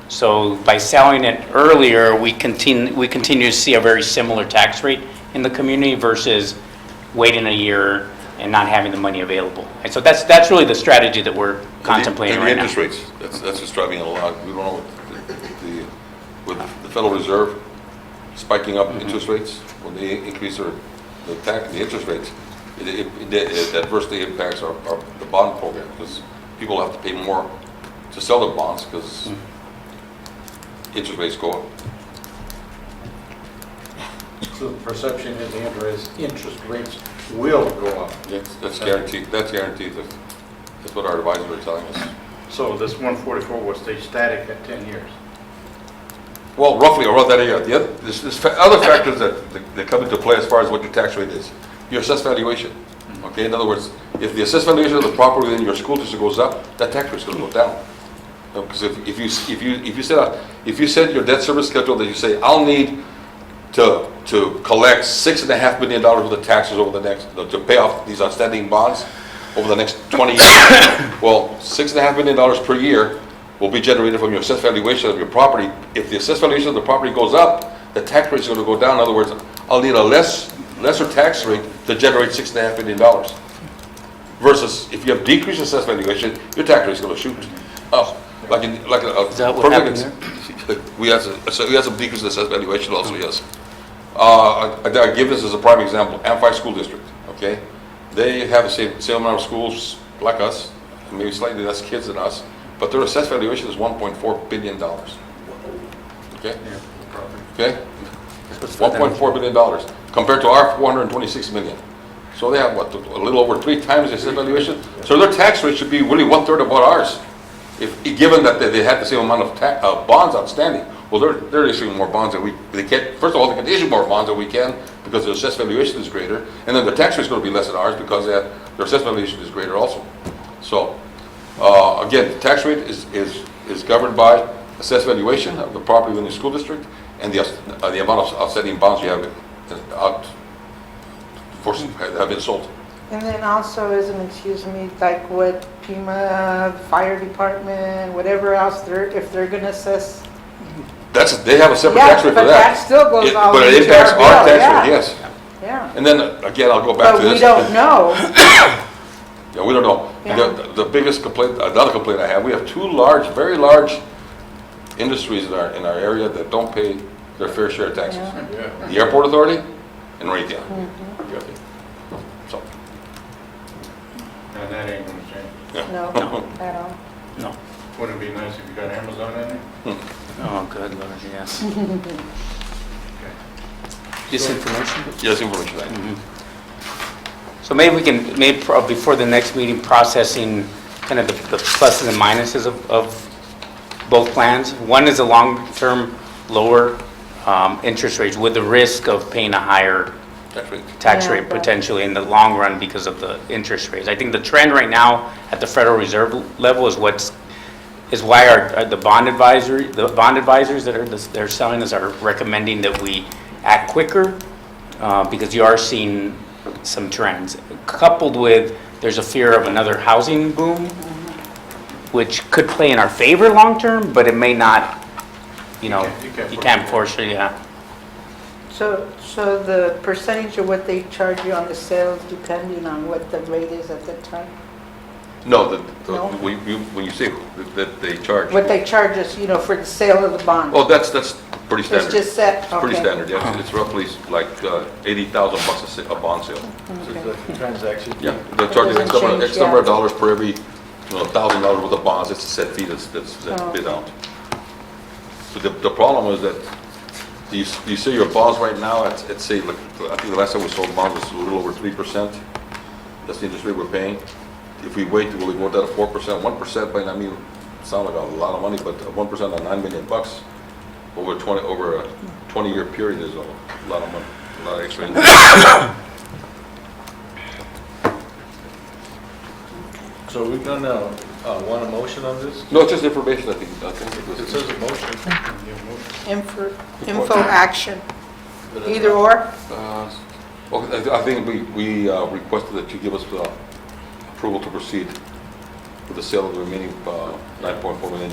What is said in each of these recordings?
So by selling it earlier, we continue to see a very similar tax rate in the community versus waiting a year and not having the money available. And so that's really the strategy that we're contemplating right now. And the interest rates, that's just driving it a lot. We don't know with the Federal Reserve spiking up interest rates, when they increase the interest rates, it adversely impacts the bond program, because people have to pay more to sell their bonds because interest rates go up. So the perception is the interest rates will go up. That's guaranteed. That's guaranteed. That's what our advisors are telling us. So this 144 will stay static at 10 years. Well, roughly around that area. There's other factors that come into play as far as what your tax rate is. Your assessed valuation. Okay, in other words, if the assessed valuation of the property within your school district goes up, that tax rate is going to go down. Because if you set your debt service schedule that you say, I'll need to collect $6.5 million worth of taxes over the next, to pay off these outstanding bonds over the next 20 years. Well, $6.5 million per year will be generated from your assessed valuation of your property. If the assessed valuation of the property goes up, the tax rate is going to go down. In other words, I'll need a lesser tax rate to generate $6.5 million. Versus if you have decreased assessed valuation, your tax rate is going to shoot up. Is that what happened there? We had some decrease in assessed valuation also, yes. I give this as a prime example. Amphi School District, okay? They have the same amount of schools like us, maybe slightly less kids than us, but their assessed valuation is $1.4 billion. Okay? Okay? $1.4 billion compared to our $426 million. So they have, what, a little over 3 times the assessed valuation? So their tax rate should be really 1/3 of what ours. Given that they had the same amount of bonds outstanding. Well, they're issuing more bonds than they can. First of all, they can issue more bonds than we can because their assessed valuation is greater, and then the tax rate is going to be less than ours because their assessed valuation is greater also. So, again, the tax rate is governed by assessed valuation of the property in the school district and the amount of outstanding bonds you have have been sold. And then also, excuse me, like what Pima, fire department, whatever else, if they're gonna assess. They have a separate tax rate for that. But that still goes all But it into impacts our our bill, tax rate, yes. Yeah. And then, again, I'll go back to But we this. don't know. Yeah, we don't know. Yeah. The biggest complaint, another complaint I have, we have 2 very large industries in our area that don't pay their fair share of taxes. Yeah. The Airport Authority and Raytheon. So, And that ain't gonna change. yeah. No, at all. No. Wouldn't it be nice if you got Amazon in there? Oh, good Lord, yes. Okay. This information? Yes, information. So maybe we can, before the next meeting, processing kind of the pluses and minuses of both plans. One is a long-term lower interest rates with the risk of paying a higher tax Yeah, rate but- potentially in the long run because of the interest rates. I think the trend right now at the Federal Reserve level is why the bond advisors that they're selling us are recommending that we act quicker because you are seeing some trends. Coupled with, there's a fear of another housing boom, which could play in our favor long term, but it may not, you can't force it, yeah. So the percentage of what they charge you on the sales depending on what the rate is at the time? No, No? when you say that they charge. What they charge us, for the sale of the bond? Oh, that's pretty standard. It's just set, It's pretty okay. standard, yes. It's roughly like $80,000 a bond sale. Okay. Transaction. Yeah, they're charging It doesn't X change, number of yeah. dollars per every, $1,000 worth of bonds. It's a set fee that's Oh, bid okay. out. So the problem is that you see your bonds right now at say, like, I think the last time we sold bonds was a little over 3%. That's the interest rate we're paying. If we wait, will we go down to 4%? 1% might not sound like a lot of money, but 1% on $9 million over a 20-year period is a lot of money, a lot of extra income. So we're gonna want a motion on this? No, it's just information. I think it was. It says a motion. Info action, either or? Okay, I think we requested that you give us approval to proceed with the sale of the remaining $9.4 million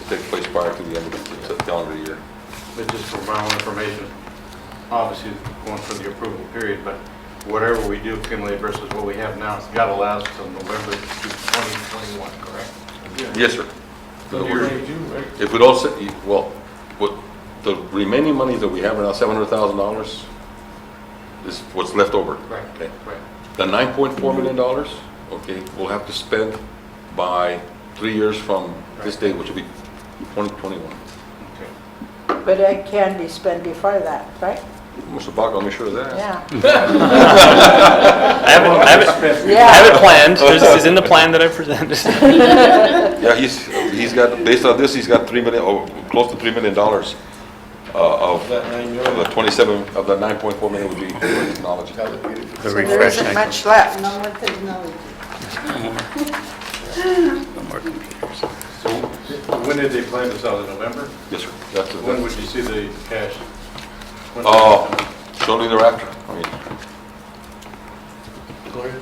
to take place prior to the end of the calendar year. But just for my own information, obviously going for the approval period, but whatever we do accumulate versus what we have now, it's got to last until November 2021, correct? Yes, sir. Right? If we don't, well, what, the remaining money that we have right now, $700,000, is what's left over. Right, Okay. right. The $9.4 million, okay, we'll have to spend by 3 years from this date, which will be 2021. Okay. But it can be spent before that, right? Mr. Bach, I'll make sure of that. Yeah. I have Yeah. it planned, it's in the plan that I presented. Yeah, he's got, based on this, he's got 3 million, or close to $3 million of That 9 of million. the 27, of the 9.4 million would be technology. Allocated for- So there isn't much left. No more technology. No more computers. So when did they plan this out, in November? Yes, sir. That's it. When would you see the cash? When would it come? Shortly thereafter. I mean, Gloria?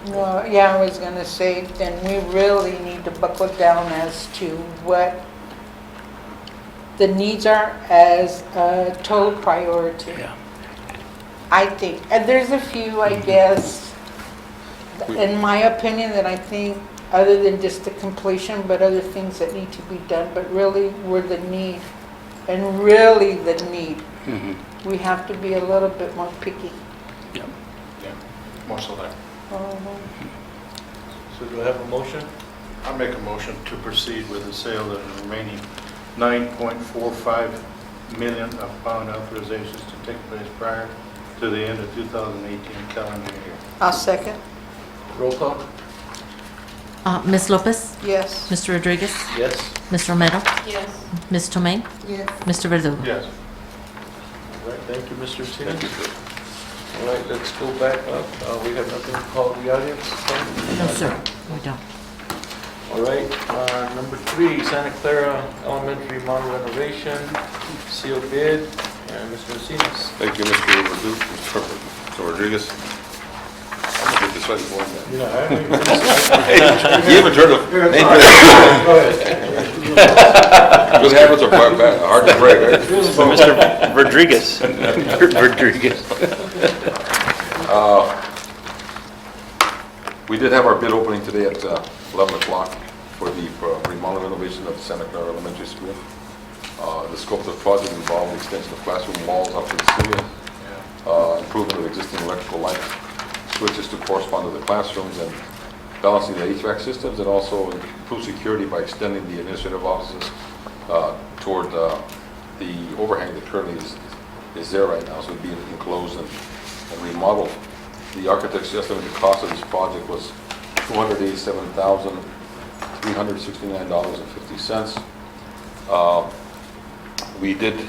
Well, yeah, I was gonna say, then we really need to buckle down as to what the needs are as a total priority. Yeah. I think, and there's a few, I guess, in my opinion, that I think, other than just the completion, but other things that need to be done, but really, we're the need, and really the need. Mhm. We have to be a little bit more picky. Yep. Yeah, more select. So do I have a motion? I make a motion to proceed with the sale of the remaining 9.45 million of bond authorizations to take place prior to the end of 2018 calendar year. I'll second, Roll call? Ms. Lopez, yes. Mr. Rodriguez, Yes. Mr. Romero, Yes. Ms. Tomei, Yes. Mr. Verdugo. Yes. All right, thank you, Mr. Martinez. All right, let's go back up. We have nothing to call the audience. No, sir, we don't. All right, number 3, Santa Clara Elementary model renovation, sealed bid, and Mr. Martinez. thank you, Mr. Rodriguez. I'm gonna get this right before that. You know, I haven't even You haven't heard of, good habits are hard to break, right? So Mr. Rodriguez. Rodriguez. We did have our bid opening today at 11 o'clock for the remodel renovation of Santa Clara Elementary School. The scope of the project involved the extension of classroom walls up to the ceiling, improvement of existing electrical light switches to correspond to the classrooms, and balancing the HVAC systems, and also improve security by extending the administrative offices toward the overhang that currently is there right now, so it'd be enclosed and remodeled. The architect's estimated cost of this project was $287,369.50. We did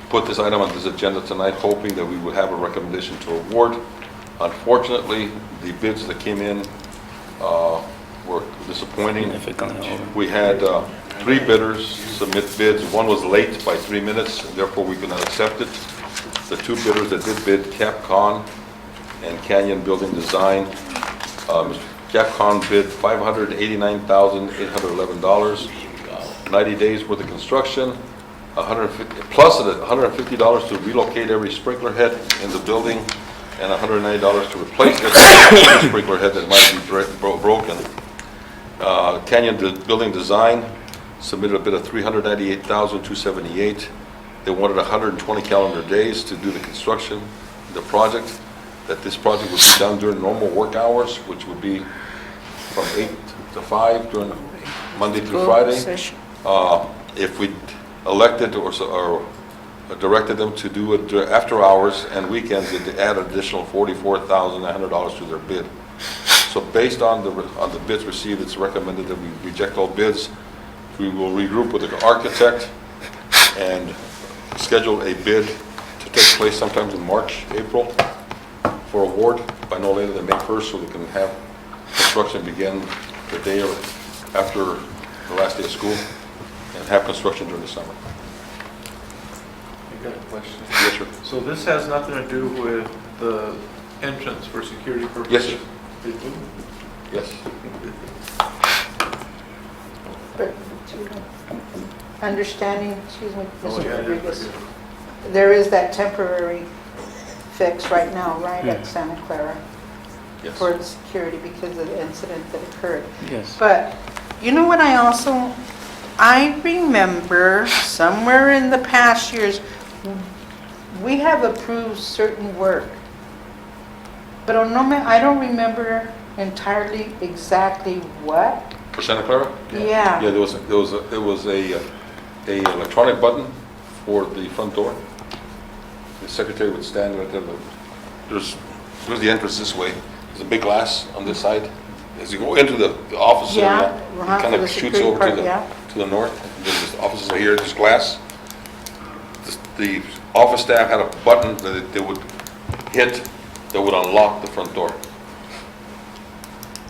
put this item on this agenda tonight, hoping that we would have a recommendation to award. Unfortunately, the bids that came in were disappointing. Significantly over. We had 3 bidders submit bids. One was late by 3 minutes, and therefore we could not accept it. The 2 bidders that did bid, Capcom and Canyon Building Design. Capcom bid $589,811, 90 days worth of construction, plus $150 to relocate every sprinkler head in the building, and $190 to replace every sprinkler head that might be broken. Canyon Building Design submitted a bid of $398,278. They wanted 120 calendar days to do the construction, the project, that this project would be done during normal work hours, which would be from 8 to 5 during Monday through Friday. Session. If we elected or directed them to do it after hours and weekends, it'd add additional $44,900 to their bid. So based on the bids received, it's recommended that we reject all bids. We will regroup with the architect and schedule a bid to take place sometime in March, April, for award by no later than May 1st, so we can have construction begin the day after the last day of school and have construction during the summer. I got a question. Yes, sir. So this has nothing to do with the entrance for security purposes? Yes, sir. It do? Yes. But Understanding, excuse me, Oh, Mr. yeah, yeah, Rodriguez, yeah. there is that temporary fix right now, right, Yeah. at Santa Clara Yes. for the security because of the incident that occurred. Yes. But, you know what I remember somewhere in the past years, we have approved certain work. But I don't remember entirely exactly what. For Santa Clara? Yeah. Yeah, there was a electronic button for the front door. The secretary would stand right there. There's the entrance this way. There's a big glass on this side. As you go into the office Yeah, area, uh-huh, it kind for the of shoots security over part, yeah. to the north. And then the offices are here, there's glass. The office staff had a button that they would hit that would unlock the front door.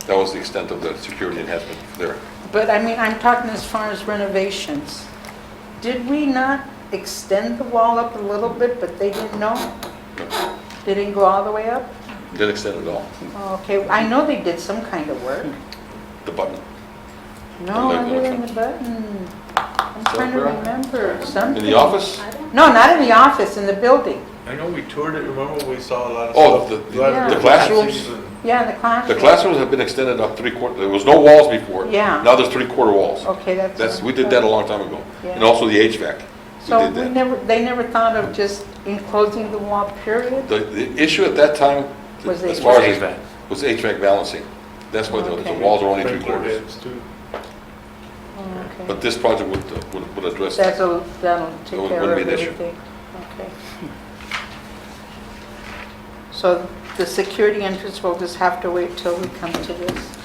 That was the extent of the security enhancement there. But I mean, I'm talking as far as renovations. Did we not extend the wall up a little bit, but they didn't know? They didn't go all the way up? Didn't extend at all, Okay, I know they did some kind of work. the button. No, Like other the than the button. I'm trying to remember something. In the office? No, not in the office, in the building. I know we toured it, remember we saw a lot of Oh, stuff. the A lot of the classrooms? Yeah, in the The classroom. classrooms have been extended up 3/4, there was no walls before. Yeah. Now there's 3/4 walls. Okay, that's. We did that a long time ago. And Yeah. also the HVAC. So We did that. they never thought of just enclosing the wall, period? The issue at that time, Was the as far as, HVAC. was HVAC balancing. That's why the Okay. walls are only Sprinkler 3/4. heads too. Okay. But this project would address that. That'll take It care wouldn't of be an issue. everything. Okay. So the security entrance will just have to wait till we come to this.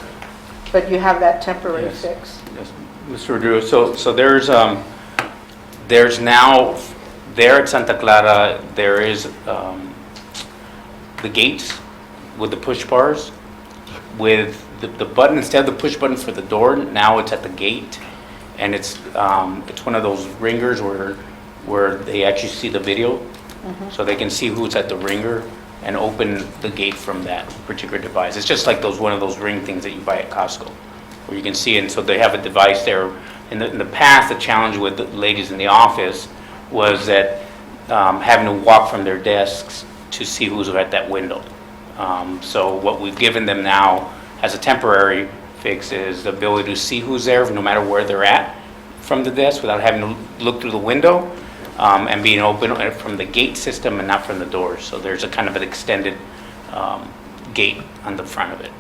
But you have that temporary Yes. fix. Yes, Mr. Rodriguez, so there's now, there at Santa Clara, there is the gates with the push bars, with the button, instead of the push button for the door, now it's at the gate, and it's one of those ringers where they actually see the video, so they can see who's at the ringer and open the gate from that particular device. It's just like one of those ring things that you buy at Costco, where you can see it, and so they have a device there. In the past, the challenge with the ladies in the office was that having to walk from their desks to see who's at that window. So what we've given them now as a temporary fix is the ability to see who's there no matter where they're at from the desk without having to look through the window, and being open from the gate system and not from the doors. So there's a kind of an extended gate on the front of it.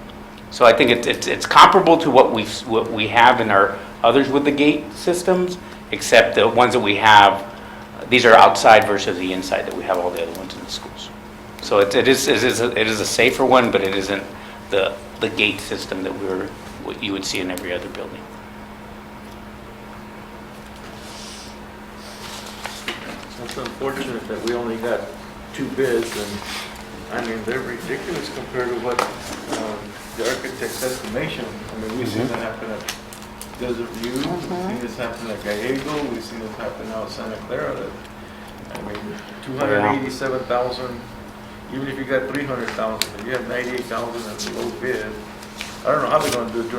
So I think it's comparable to what we have in our others with the gate systems, except the ones that we have, these are outside versus the inside that we have all the other ones in the schools. So it is a safer one, but it isn't the gate system that what you would see in every other building. It's unfortunate that we only got 2 bids, and, I mean, they're ridiculous compared to what the architect's estimation. I mean, we've seen that happen at Desert View, we've seen this happen at Gallego, we've seen this happen out at Santa Clara. I mean, 287,000, even if you got 300,000, if you have 98,000 as a low bid, I don't know how they're gonna do it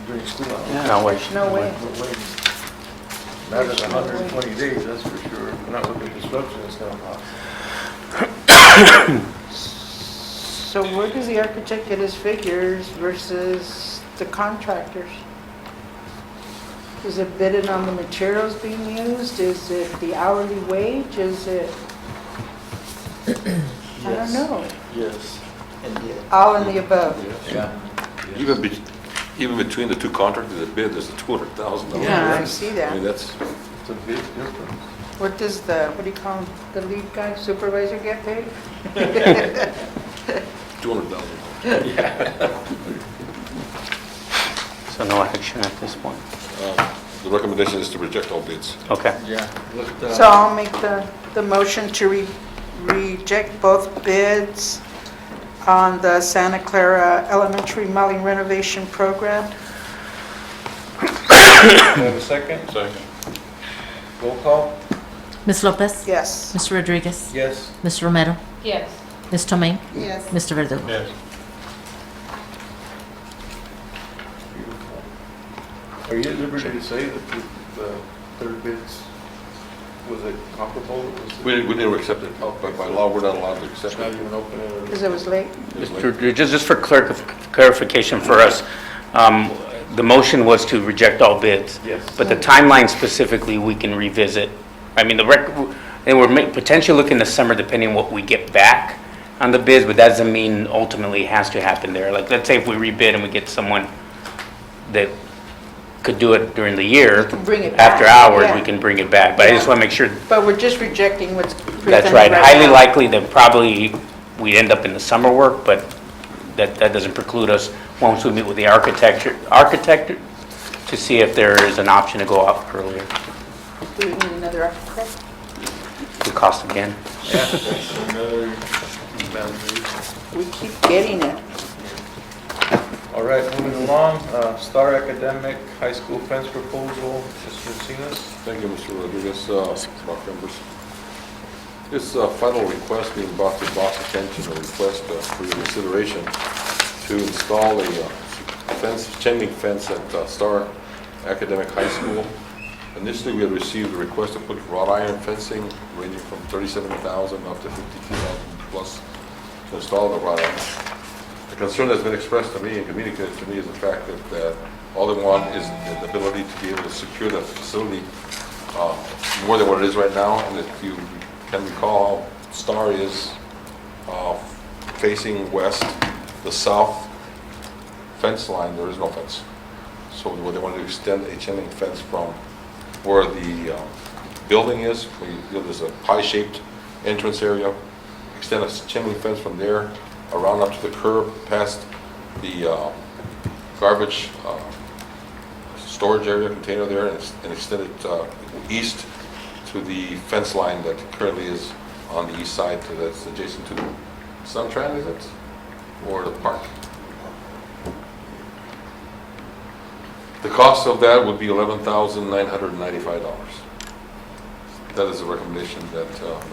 during school hours. No way. No way. Not at 120 days, that's for sure. Not with the disruption it's gonna cause. So where does the architect get his figures versus the contractors? Is it bidded on the materials being used? Is it the hourly wage? Is it, I don't know. Yes. All in the above? Yeah. Even between the two contractors that bid, there's a $200,000. Yeah, I see I mean, that. that's, It's a big difference. What does what do you call him, the lead guy, supervisor get paid? $200,000. So no action at this point. The recommendation is to reject all bids. Okay. Yeah. Look, So I'll make the motion to reject both bids on the Santa Clara Elementary Remodeling Renovation Program. have a second? Second. Roll call? Ms. Lopez? Yes. Mr. Rodriguez? Yes. Ms. Romero? Yes. Ms. Tomei? Yes. Mr. Verdugo? Yes. Beautiful. Are you at liberty to say that the third bids, was it comparable? Was it We never accepted it. By law, we're not allowed to accept not it. even open it? Because it was late. Just for clarification for us, the motion was to reject all bids. Yes. But the timeline specifically, we can revisit. I mean, and we're potentially looking this summer depending on what we get back on the bids, but that doesn't mean ultimately it has to happen there. Like, let's say if we rebid and we get someone that could do it during the year. can bring it back, After hours, yeah. we can bring it back. But I just want to make sure, But we're just rejecting what's presented that's right. Highly now. likely that probably we end up in the summer work, but that doesn't preclude us, once we meet with the architect to see if there is an option to go out earlier. Do we need another architect? The cost again. Yeah, that's another. Madam We keep getting it. All right, moving along, Star Academic High School fence proposal, Mr. Encinas. Thank you, Mr. Rodriguez, board members. This final request being brought to boss attention, a request for your consideration to install a chain link fence at Star Academic High School. Initially, we had received a request to put wrought iron fencing ranging from $37,000 up to $52,000 plus to install the wrought iron. The concern that's been expressed to me and communicated to me is the fact that all they want is the ability to be able to secure that facility more than what it is right now. And if you can recall, Star is facing west. The south fence line, there is no fence. So what they want to extend a chain link fence from where the building is, there's a pie-shaped entrance area, extend a chain link fence from there around up to the curb, past the garbage storage area container there, and extend it east to the fence line that currently is on the east side, that's adjacent to the Suntran, is it? Or the park? The cost of that would be $11,995. That is a recommendation that,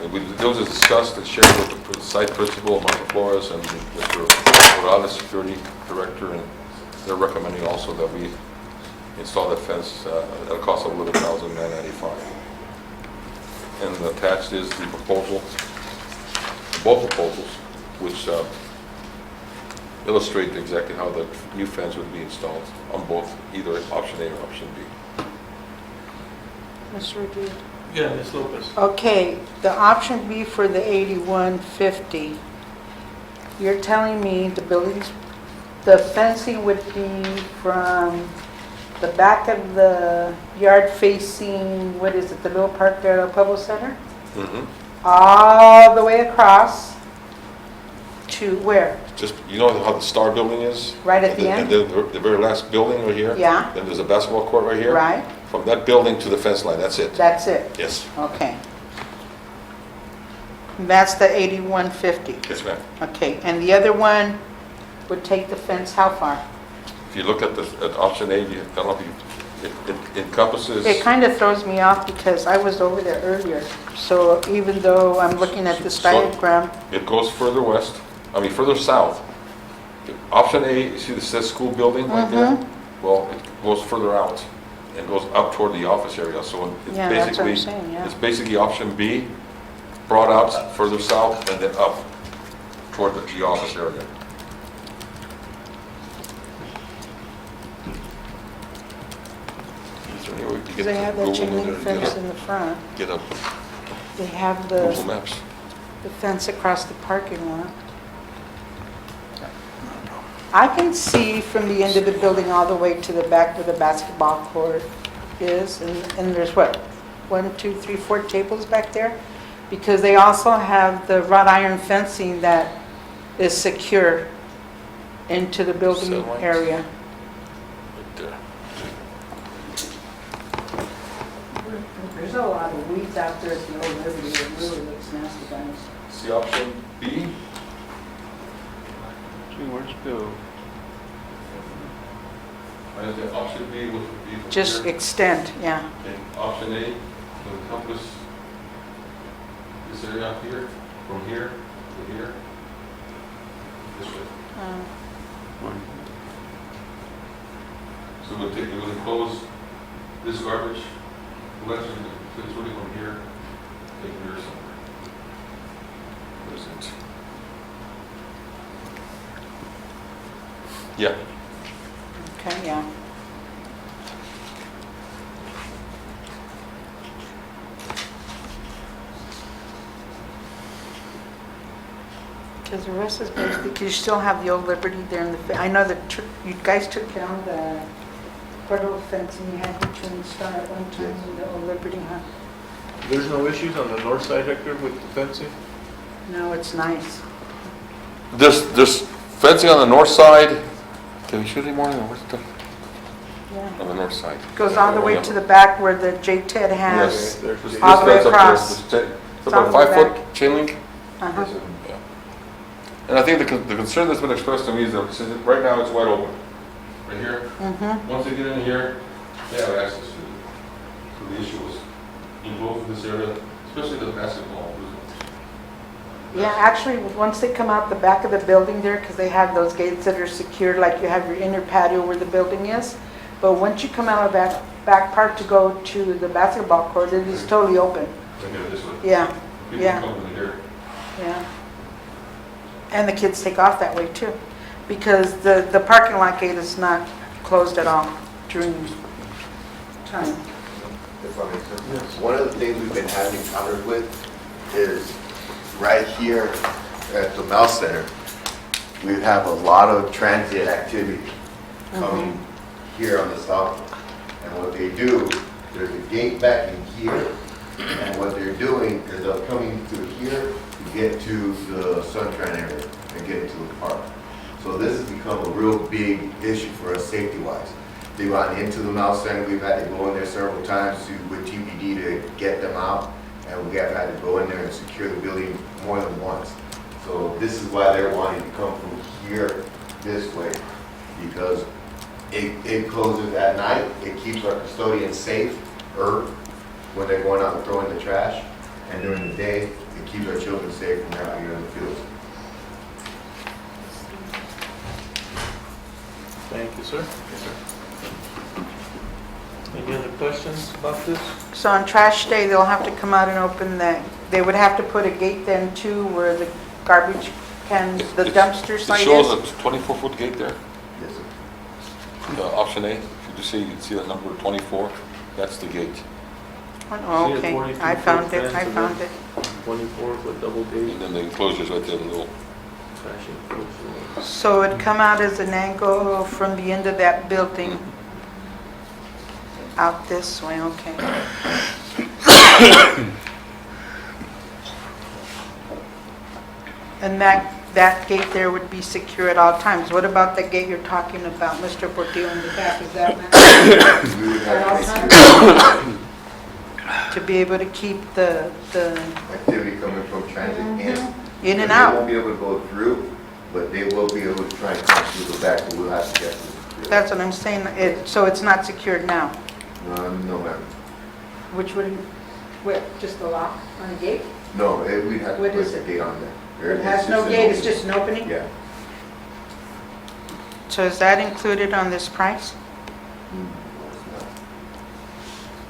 it was discussed and shared with the site principal, Martha Flores, and Mr. Morales, security director, and they're recommending also that we install that fence at a cost of $11,995. And attached is the proposal, both proposals, which illustrate exactly how the new fence would be installed on both, either option A or option B. Mr. Rodriguez? Yeah, Ms. Lopez. Okay, the option B for the 8150, you're telling me the fencing would be from the back of the yard facing, what is it, the little park there at Pueblo Center? All the way across to where? Just, you know how the Star building is? Right at the end? And the very last building right here? Yeah. Then there's a basketball court right here? Right, From that building to the fence line, that's it? that's it, Yes. okay. That's the 8150, Yes, ma'am. okay, and the other one would take the fence how far? If you look at at option A, I don't know if it encompasses... It kind of throws me off because I was over there earlier. So even though I'm looking at this diagram, It goes further west, further south. Option A, you see this says school building right there? Well, it goes further out and goes up toward the office area. So it's Yeah, that's what I'm basically, saying, yeah. it's basically option B, brought out further south and then up toward the office area. Is there any way to get they have that Google chain link in there to fence in the front. get up They have Google the Maps? fence across the parking lot. I can see from the end of the building all the way to the back where the basketball court is. And there's what, 1, 2, 3, 4 tables back there? Because they also have the wrought iron fencing that is secure into the building Cell lines. area. Right there. There's a lot of weeds out there at the old Liberty. It really looks nasty, guys. See option B? Where'd you go? And the option B would be from Just here. extend, yeah. And option A would encompass this area up here, from here to here. This way. So So we'll enclose this garbage, we'll actually, it's really from here, take here somewhere. Where is it? Yeah, Okay, yeah. Because the rest is basically, because you still have the old Liberty there in the, I know that you guys took down the portable fence and you had between Star at one time and the old Liberty, huh? There's no issues on the north side, Hector, with the fencing? No, it's nice. there's fencing on the north side. Can we shoot any more? Where's the, Yeah. on the north side? Goes all the way to the back where the J-Ted has. There's This All the way fence up there, across. It's on about a the 5-foot chain link. Uh-huh. Yeah. And I think the concern that's been expressed to me is that since right now it's wide open, right here. Mm-hmm. Once they get in here, they have access to it. So the issue was enclosed in this area, especially the basketball. Yeah, actually, once they come out the back of the building there, because they have those gates that are secured, like you have your inner patio where the building is. But once you come out of that back part to go to the basketball court, it is totally open. They get it this way. Yeah, People yeah. come in here. yeah. And the kids take off that way too, because the parking lot gate is not closed at all during time. If I may, sir. One of the things we've been having encounters with is right here at the Mel Center, we have a lot of transient activity coming here on the south. And what they do, there's a gate back in here, and what they're doing is they're coming through here to get to the Suntran area and get into the park. So this has become a real big issue for us safety-wise. They got into the Mel Center, we've had to go in there several times with TPD to get them out, and we have had to go in there and secure the building more than once. So this is why they're wanting to come from here this way, because it closes at night, it keeps our custodians safe, when they're going out and throwing the trash, and during the day, it keeps our children safe when they're out here in the fields. Thank you, sir. Any other questions about this? So on trash day, they'll have to come out and open that, they would have to put a gate then too where the garbage cans, the dumpster It site shows is? a 24-foot gate there, Yes, sir. option A. If you see the number 24, that's the gate. Oh, See a okay, 42 I found foot it, I fence found it. 24 foot double gate, And then the enclosure's right there, the little, trash enclosure. So it'd come out as an angle from the end of that building out this way, okay. And that gate there would be secure at all times. What about the gate you're talking about, Mr. Portillo, in the back, is that We would at all have to make times? To be able to keep the sure activity coming from transit in and They out? won't be able to go through, but they will be able to try and come through the back, but we'll have to get through. That's what I'm saying, so it's not secured now? No, ma'am. Which would, just the lock on the gate? No, we'd have to What put is the it? gate on there. It has no gate, it's just an opening? Yeah. So is that included on this price?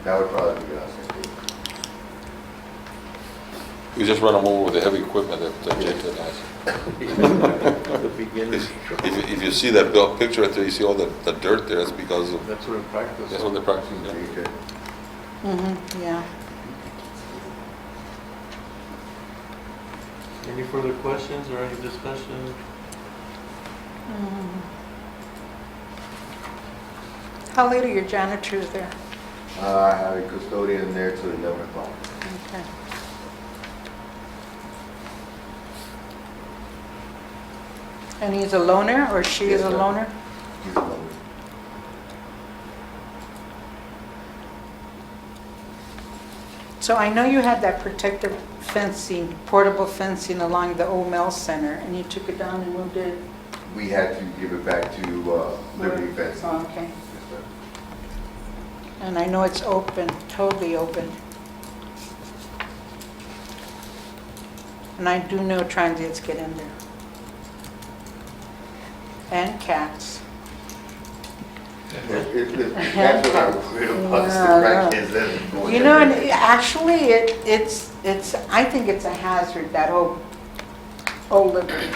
That would probably be us, I think. you just run them over with the heavy equipment that J-Ted has. The beginners. If you see that picture right there, you see all the dirt there, it's because of, That's what in practice. that's what they're practicing. Yeah. Okay. Mm-hmm, yeah. Any further questions or any discussion? How late are your janitors there? I have a custodian there till 11 o'clock. Okay. And he's a loner, or she is Yes, a sir. loner? He's alone. So I know you had that protective fencing, portable fencing along the old Mel Center, and you took it down and moved it? We had to give it back to Liberty Fencing. Oh, okay. Yes, sir. And I know it's open, totally open. And I do know transients get in there. And cats. That's what I'm afraid of, us, the grandkids that are going. You know, and actually, I think it's a hazard, that old Liberty.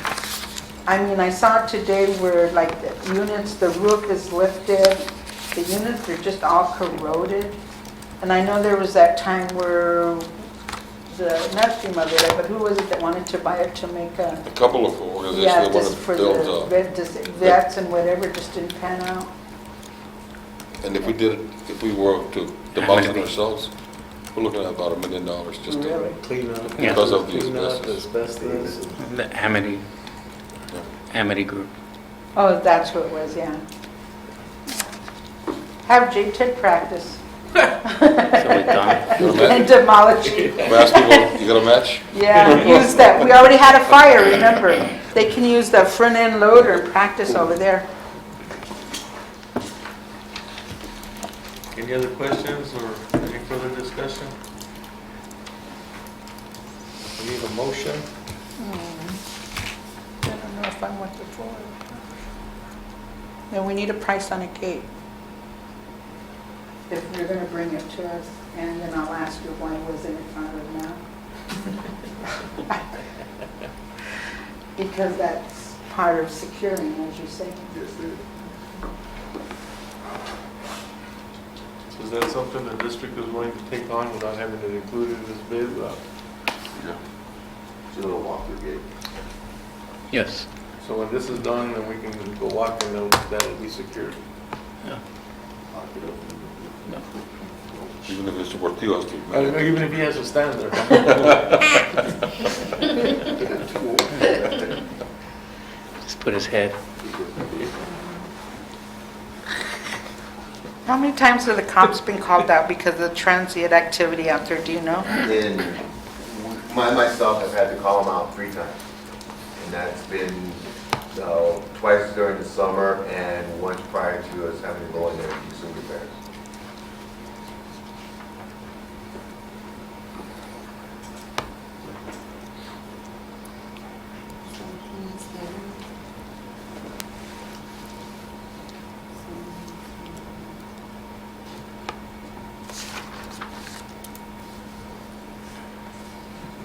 I mean, I saw today where like the units, the roof is lifted, the units are just all corroded. And I know there was that time where not FEMA did it, but who was it that wanted to buy it to make a, A couple of organizations yeah, that want just to for build, the vets and whatever, just didn't pan out. and if we were to demolish it ourselves, we're looking at about $1 million just to. Really? Clean up. Yeah. Because of the Clean up asbestos. asbestos. The Amity Group. Oh, that's who it was, yeah. Have J-Ted practice. So we've done. And demolition. Mass people, you got a match? Yeah, use that. We already had a fire, remember? They can use the front end loader and practice over there. Any other questions or any further discussion? We need a motion. I don't know if I want the floor. Then we need a price on a gate. If you're gonna bring it to us, and then I'll ask you why wasn't it thought of now? Because that's part of securing, as you say. Yes, it is. Is that something the district is willing to take on without having it included in this bid? Yeah. It's a little walk through gate. Yes. So when this is done, then we can go walk and that'll be secured. Yeah. Lock it up. Even if it's worth $2 to. Even if he has to stand there. Just put his head. How many times have the cops been called out because of the transient activity out there, do you know? And myself have had to call them out 3 times. And that's been twice during the summer and once prior to us having to go in there and do some repairs.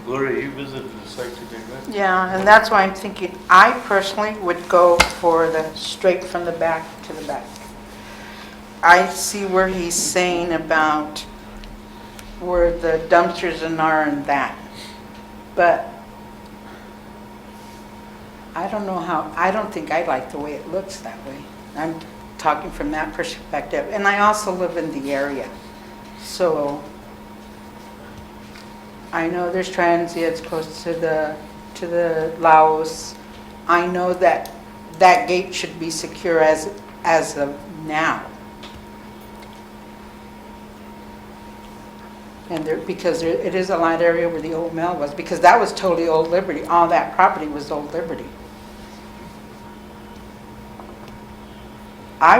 Gloria, you visited the site today, right? Yeah, and that's why I'm thinking, I personally would go for the straight from the back to the back. I see where he's saying about where the dumpsters are and that, but I don't know how, I don't think I like the way it looks that way. I'm talking from that perspective, and I also live in the area, so I know there's transients close to the Laos. I know that that gate should be secure as of now. And because it is a light area where the old mill was, because that was totally Old Liberty. All that property was Old Liberty. I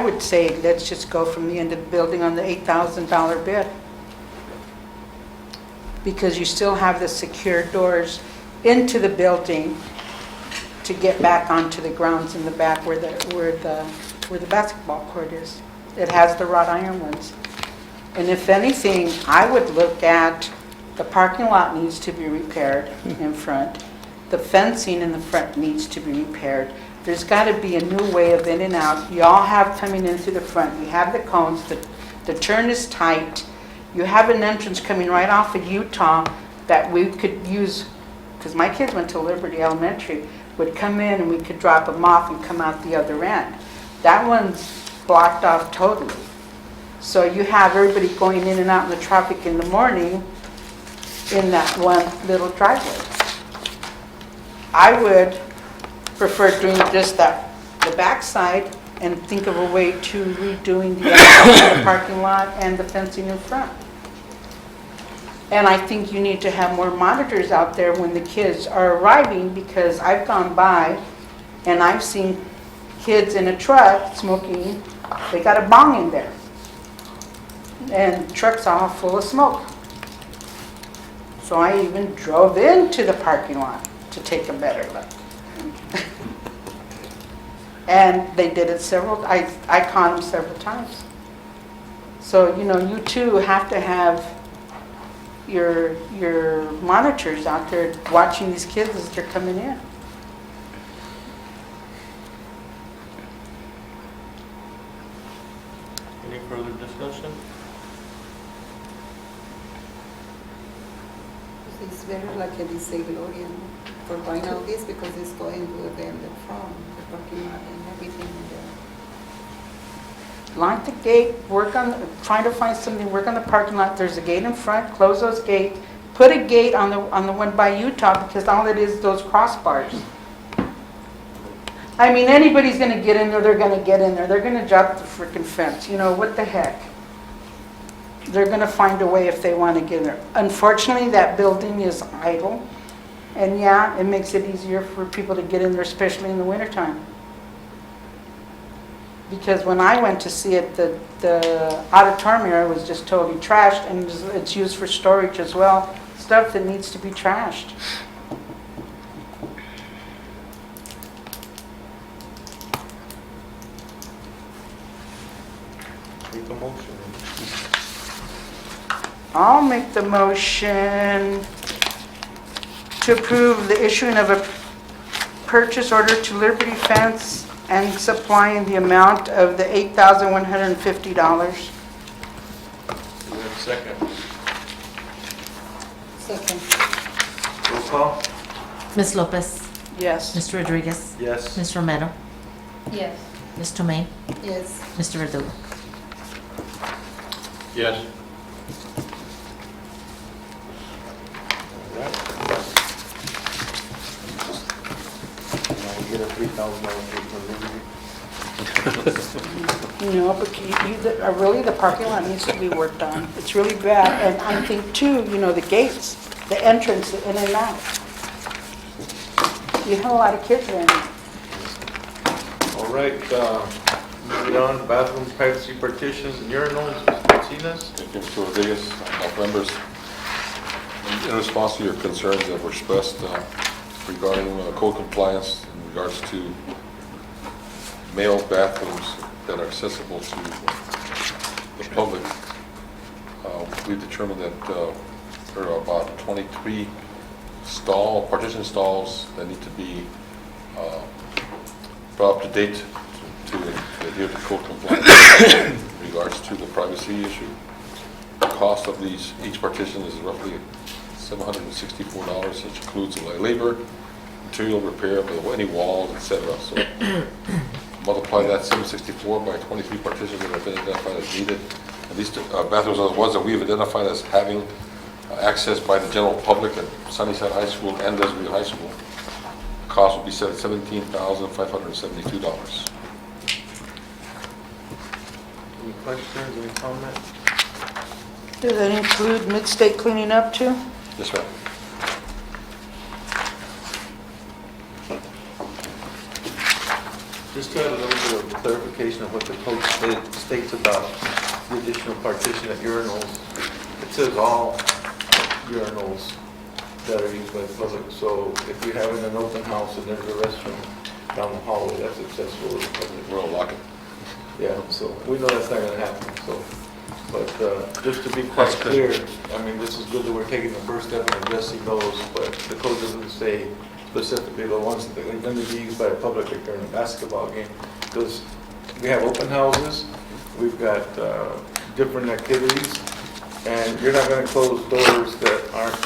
would say let's just go from the end of the building on the $8,000 bid. Because you still have the secure doors into the building to get back onto the grounds in the back where the basketball court is. It has the wrought iron ones. And if anything, I would look at the parking lot needs to be repaired in front. The fencing in the front needs to be repaired. There's got to be a new way of in and out. You all have coming in through the front. You have the cones. The turn is tight. You have an entrance coming right off of Utah that we could use, because my kids went to Liberty Elementary, would come in and we could drop them off and come out the other end. That one's blocked off totally. So you have everybody going in and out in the traffic in the morning in that one little driveway. I would prefer doing just the backside and think of a way to redoing the outside of the parking lot and the fencing in front. And I think you need to have more monitors out there when the kids are arriving, because I've gone by and I've seen kids in a truck smoking. They got a bong in there. And the truck's all full of smoke. So I even drove into the parking lot to take a better look. And they did it I caught them several times. So, you too have to have your monitors out there watching these kids as they're coming in. Any further discussion? It's very like a Gloria for buying all this because it's going to them the front, the parking lot and everything in there. Lock the gate, try to find something, work on the parking lot. There's a gate in front, close those gates. Put a gate on the one by Utah because all it is those crossbars. I mean, anybody's going to get in there, they're going to get in there. They're going to drop the freaking fence. What the heck? They're going to find a way if they want to get in there. Unfortunately, that building is idle. And yeah, it makes it easier for people to get in there, especially in the wintertime. Because when I went to see it, the auditorium area was just totally trashed, and it's used for storage as well. Stuff that needs to be trashed. Make a motion. I'll make the motion to approve the issuing of a purchase order to Liberty Fence and Supply in the amount of the $8,150. Do we have a second? Second. Roll call? Ms. Lopez, Yes. Mr. Rodriguez, Yes. Ms. Romero, Yes. Ms. Tomei, Yes. Mr. Verdugo. Yes. Alright. Now we get a $3,000 for Liberty. No, but really the parking lot needs to be worked on. It's really bad. And I think too, the gates, the entrance in and out. You have a lot of kids there. All right, moving on, bathrooms, privacy partitions, and urinals, Mr. Martinez. Thank you, Mr. Rodriguez, members. In response to your concerns that were expressed regarding code compliance in regards to male bathrooms that are accessible to the public, we determined that there are about 23 partition stalls that need to be brought up to date to adhere to code compliance in regards to the privacy issue. The cost of each partition is roughly $764, which includes labor, material repair of any walls, etc. So multiply that 764 by 23 partitions that have been identified as needed. And these bathrooms are the ones that we've identified as having access by the general public at Sunnyside High School and Desiree High School. The cost would be set at $17,572. Any questions, any comments? Does that include mid-state cleaning up too? Yes, ma'am. Just to add a little bit of clarification of what the code states about the additional partition at urinals. It says all urinals that are used by the public. So if you're having an open house and there's a restroom down the hallway, that's accessible to the public. We're all locking. Yeah, so we know that's not gonna happen, so. But just to be quite clear, I mean, this is good that we're taking the first step in addressing those, but the code doesn't say specifically the ones that are going to be used by the public like during a basketball game. Because we have open houses, we've got different activities, and you're not going to close doors that aren't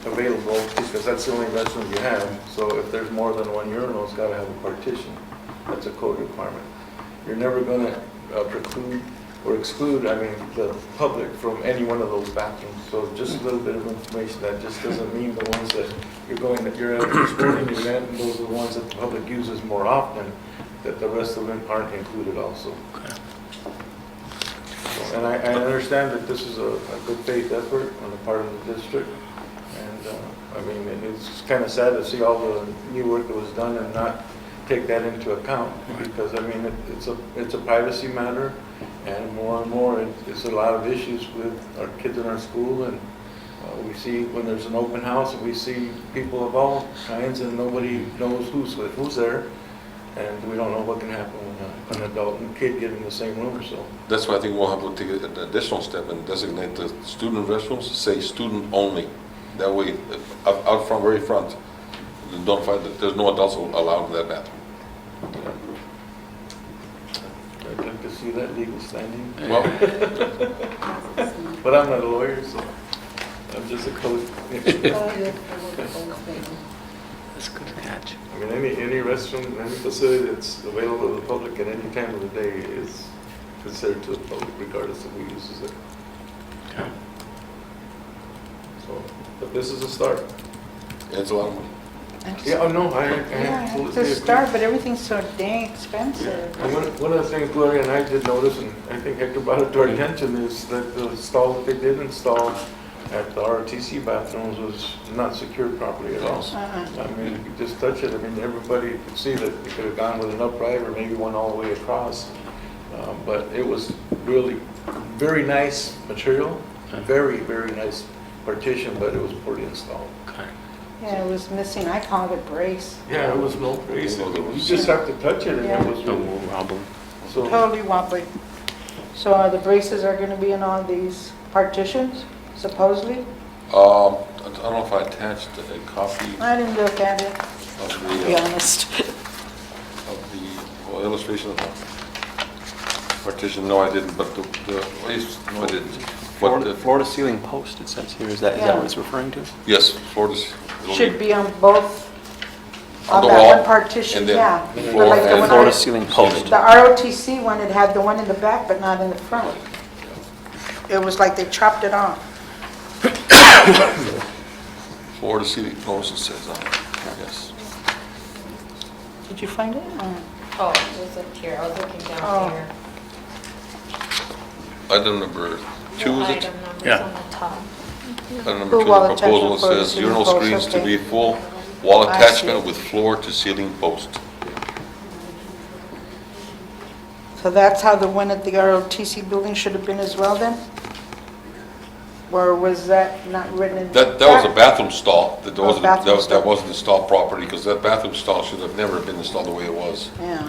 available because that's the only restroom you have. So if there's more than one urinal, it's got to have a partition. That's a code requirement. You're never going to preclude or exclude, the public from any one of those bathrooms. So just a little bit of information. That just doesn't mean the ones that you're at your sporting event, and those are the ones that the public uses more often, that the rest of them aren't included also. So, and I understand that this is a good faith effort on the part of the district. And it's kind of sad to see all the new work that was done and not take that into account, because it's a privacy matter. And more, it's a lot of issues with our kids in our school, and we see when there's an open house, and we see people of all kinds, and nobody knows who's there. and we don't know what can happen with an adult and kid get in the same room, so. That's why I think we'll have to take an additional step and designate the student restrooms, say student only. That way, out front, very front, don't find that there's no adults allowed in that bathroom. I'd like to see that legal standing, Well, but I'm not a lawyer, so I'm just a code. That's good catch. I mean, any restroom, any facility that's available to the public at any time of the day is considered to the public regardless of who uses it. Okay. So, but this is a start. it's a lot of money. Yeah, oh no, I Yeah, absolutely it's a agree. start, but everything's so dang Yeah. expensive. And one of the things Gloria and I did notice, and I think Hector brought it to our attention, is that the stall that they did install at the ROTC bathrooms was not secured properly at all. Uh-uh. I mean, you could just touch it, I mean, everybody could see that it could have gone with an upright or maybe one all the way across. But it was really very nice material, very, very nice partition, but it was poorly installed. Okay. Yeah, it was missing, I called it brace. Yeah, it was no brace, you just have to touch it and Yeah. it was No really, problem. so. Totally wobbly. So are the braces are gonna be in all these partitions, supposedly? I don't know if I attached a copy I didn't look at it, of to be the, honest. well, illustration of the partition. No, I didn't, but no, I didn't. But the, Floor to ceiling post, it says here, is that Yeah. what it's referring to? yes, Florida's. Should be on both, On on the that wall, one partition, and then yeah. floor But like the and one Floor to I- ceiling post. The ROTC one, it had the one in the back, but not in the front. It was like they chopped it off. Florida ceiling post, it says on it, yes. Did you find it? Oh, it was up here, I was looking Oh. down here. Item number 2, is it? Item numbers Yeah. on the top. Item number 2, Wall the proposal attachment for the says ceiling urinal post, screens to okay. be full wall I attachment see. with floor to ceiling post. So that's how the one at the ROTC building should have been as well then? Or was that not written in? That was a bathroom stall, that Oh, wasn't, bathroom stall. that wasn't installed properly, because that bathroom stall should have never been installed the way it was. Yeah.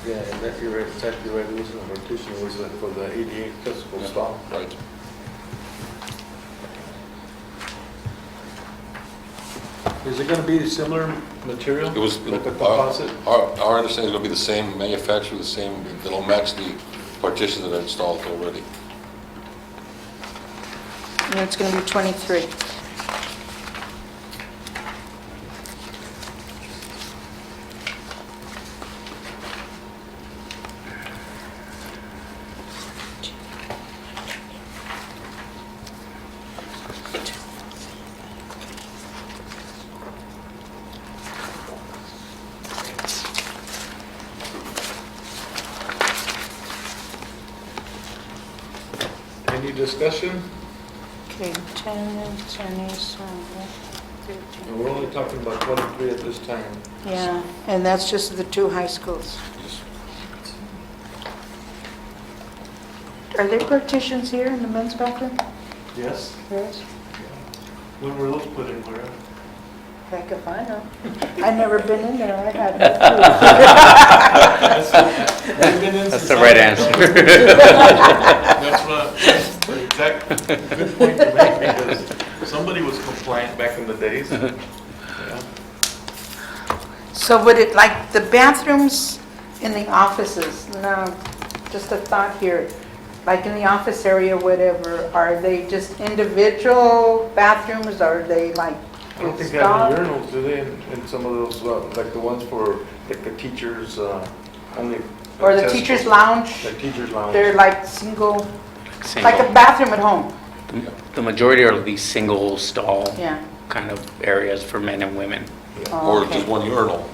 Yeah, and that, you're right, exactly right, it wasn't a partition, it was for the 88 decibel stall. Right. Is it gonna be similar material? It was, Like a composite? our understanding is going to be the same, manufacturer, the same, it'll match the partitions that are installed already. And it's gonna be 23. Any discussion? Okay, 10, 20, 13. And we're only talking about 23 at this time. Yeah, and that's just the two high schools. Yes. Are there partitions here in the men's bathroom? Yes? Yes. When were those put in, Gloria? Heck if I know. I've never been in there, I had That's the right answer. That's that's the exact, good point to make, because somebody was compliant back in the days. Yeah. So would it, like, the bathrooms in the offices, now, just a thought here, like in the office area, whatever, are they just individual bathrooms, or are they like I don't think they have any installed? urinals, do they, in some of those, like the ones for, like the teachers, only. Or the accessible- teacher's lounge, The teacher's lounge. they're like single, like a Single. bathroom at home, The majority are these single stall yeah. kind of areas for men and women. Oh, Or okay. just one urinal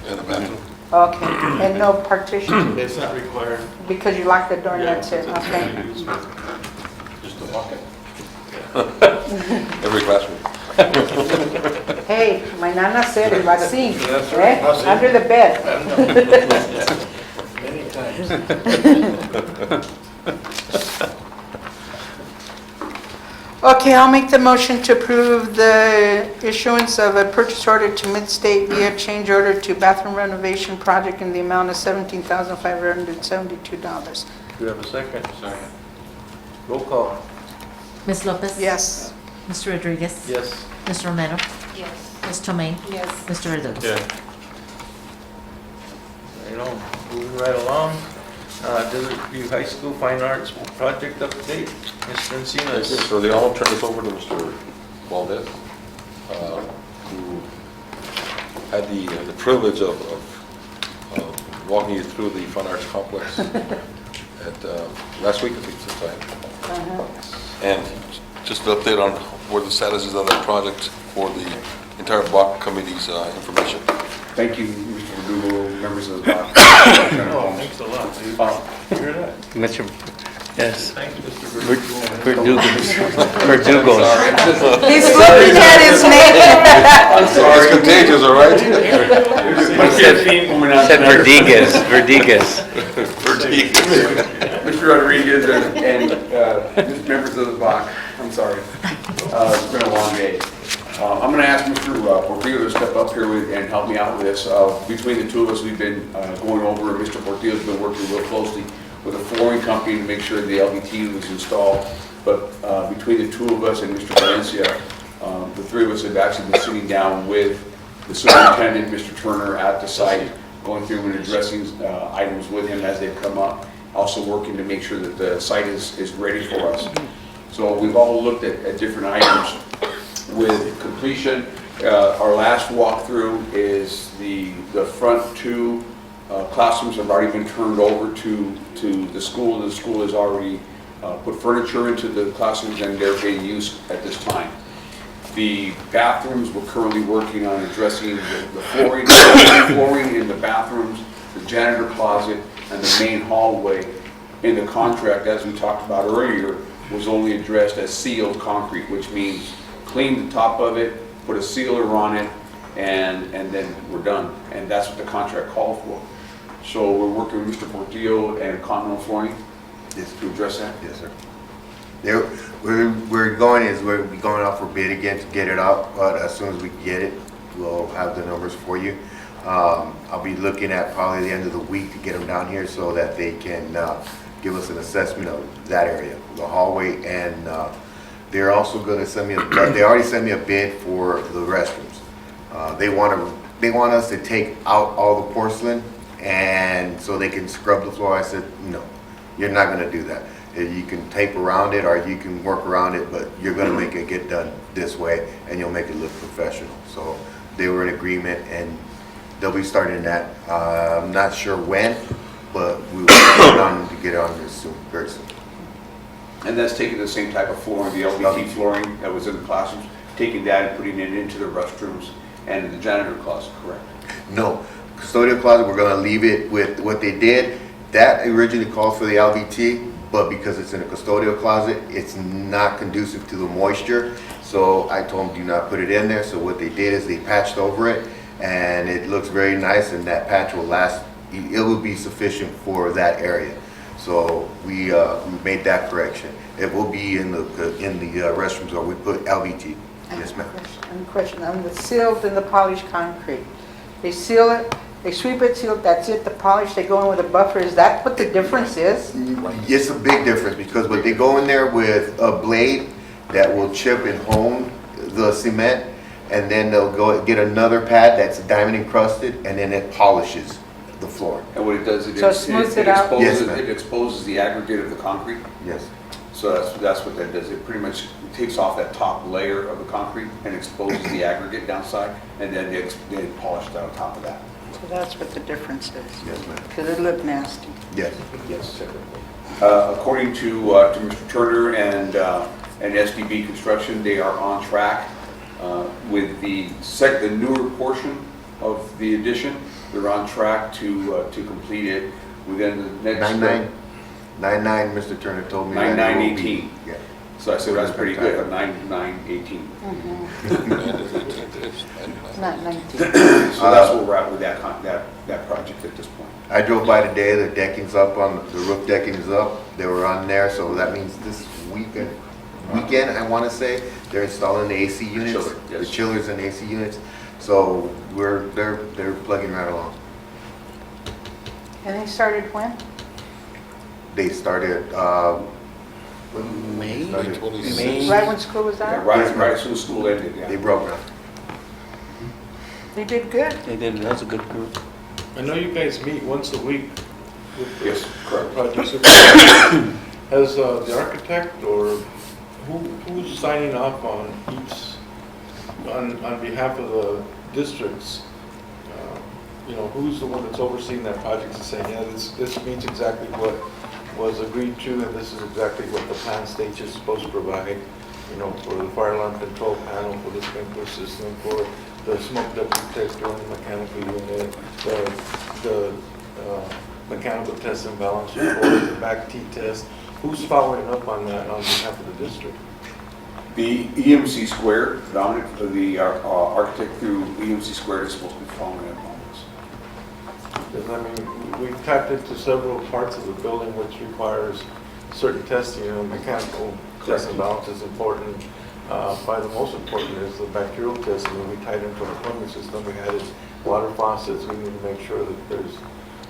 in the bathroom. Okay, and no partition, It's not required. because you lock the door and Yeah, that's it, it's okay. only used for- Just a bucket. Every classroom. Hey, my nana said it, vaccine, That's right, eh, vaccine. under the bed. Many times. Okay, I'll make the motion to approve the issuance of a purchase order to Midstate via change order to bathroom renovation project in the amount of $17,572. Do you have a second? Second. Roll call. Ms. Lopez? Yes. Mr. Rodriguez? Yes. Ms. Romero? Yes. Ms. Tomei? Yes. Mr. Verdugo? Right on, moving right along. Desert View High School Fine Arts Project Update, Mr. Encinas. So they all turn this over to Mr. Valdez, who had the privilege of walking you through the Fine Arts Complex at, last week, I think, sometime. And just an update on where the status is on that project for the entire block committee's information. Thank you, Mr. Verdugo, members of the block. Oh, thanks a lot, dude. Hear that? Mr. Yes. Thanks, Mr. Verdugo. Verdugo. He's looking at his name. It's contagious, all right? Said Verdiguez. Mr. Rodriguez and members of the block, I'm sorry. It's been a long day. I'm going to ask Mr. Portillo to step up here and help me out with this. Between the two of us, we've been going over, Mr. Portillo's been working real closely with a flooring company to make sure the LVT was installed. But between the two of us and Mr. Valencia, the three of us have actually been sitting down with the superintendent, Mr. Turner, at the site, going through and addressing items with him as they've come up, also working to make sure that the site is ready for us. So we've all looked at different items. With completion, our last walkthrough is the front two classrooms have already been turned over to the school. The school has already put furniture into the classrooms and they're being used at this time. The bathrooms, we're currently working on addressing the flooring, flooring in the bathrooms, the janitor closet, and the main hallway. In the contract, as we talked about earlier, was only addressed as sealed concrete, which means clean the top of it, put a sealer on it, and then we're done. And that's what the contract called for. So we're working with Mr. Portillo and Continental Flooring to address that. Yes, sir. We're going out for bid again to get it out, but as soon as we get it, we'll have the numbers for you. I'll be looking at probably the end of the week to get them down here so that they can give us an assessment of that area, the hallway, and they're also going to send me they already sent me a bid for the restrooms. They want us to take out all the porcelain and so they can scrub the floor. I said, no, you're not going to do that. You can tape around it or you can work around it, but you're going to make it get done this way and you'll make it look professional. So they were in agreement and they'll be starting that. I'm not sure when, but we will get on to get on this soon, very soon. And that's taking the same type of flooring, the LVT flooring that was in the classrooms, taking that and putting it into the restrooms and the janitor closet, correct? No, custodial closet, we're gonna leave it with what they did. That originally called for the LVT, but because it's in a custodial closet, it's not conducive to the moisture. So I told them do not put it in there. So what they did is they patched over it and it looks very nice and that patch will last, it will be sufficient for that area. So we made that correction. It will be in the restrooms where we put LVT. Yes, ma'am. Question, on the sealed and the polished concrete. They seal it, they sweep it, seal it, that's it, the polish, they go in with a buffer. Is that what the difference is? It's a big difference because when they go in there with a blade that will chip and hone the cement, and then they'll go get another pad that's diamond encrusted, and then it polishes the floor. And what it does, So it smooths it out? Yes, ma'am. it exposes the aggregate of the concrete. Yes. So that's what that does. It pretty much takes off that top layer of the concrete and exposes the aggregate downside, and then they polish it on top of that. So that's what the difference is. Yes, ma'am. Because it looked nasty. Yes. Yes. According to Mr. Turner and SDB Construction, they are on track with the newer portion of the addition. They're on track to complete it within the next 9/9, Mr. Turner told me. that it will be- 9/9/18. Yeah. So I said that's pretty good. 9/9/18. Not 19. So that's where we're at with that project at this point. I drove by today, the decking's up on, the roof decking is up, they were on there, so that means this weekend, weekend, I want to say, they're installing the AC units, Chiller, yes. the chillers and AC units. So they're plugging right along. And they started when? They started, May? started- May. Right when school was Yeah, out? right as soon as school ended, they yeah. broke ground. They did good. They did, that's a good group. I know you guys meet once a week with the Yes, correct. project supervisor. Has the architect or who's signing off on each, on behalf of the districts? You know, who's the one that's overseeing that project and saying, yeah, this meets exactly what was agreed to, and this is exactly what the plan stage is supposed to provide, you know, for the fire alarm control panel, for the sprinkler system, for the smoke detector on the mechanical unit, the mechanical test and balance report, the back T-test. Who's following up on that on behalf of the district? The EMC Square, Dominic, the architect through EMC Square is supposed to be following up on this. Because, I mean, we've tapped into several parts of the building which requires certain testing, you know, mechanical test and balance is important. Probably the most important is the bacterial testing. When we tied into our plumbing system, we added water faucets. We need to make sure that there's,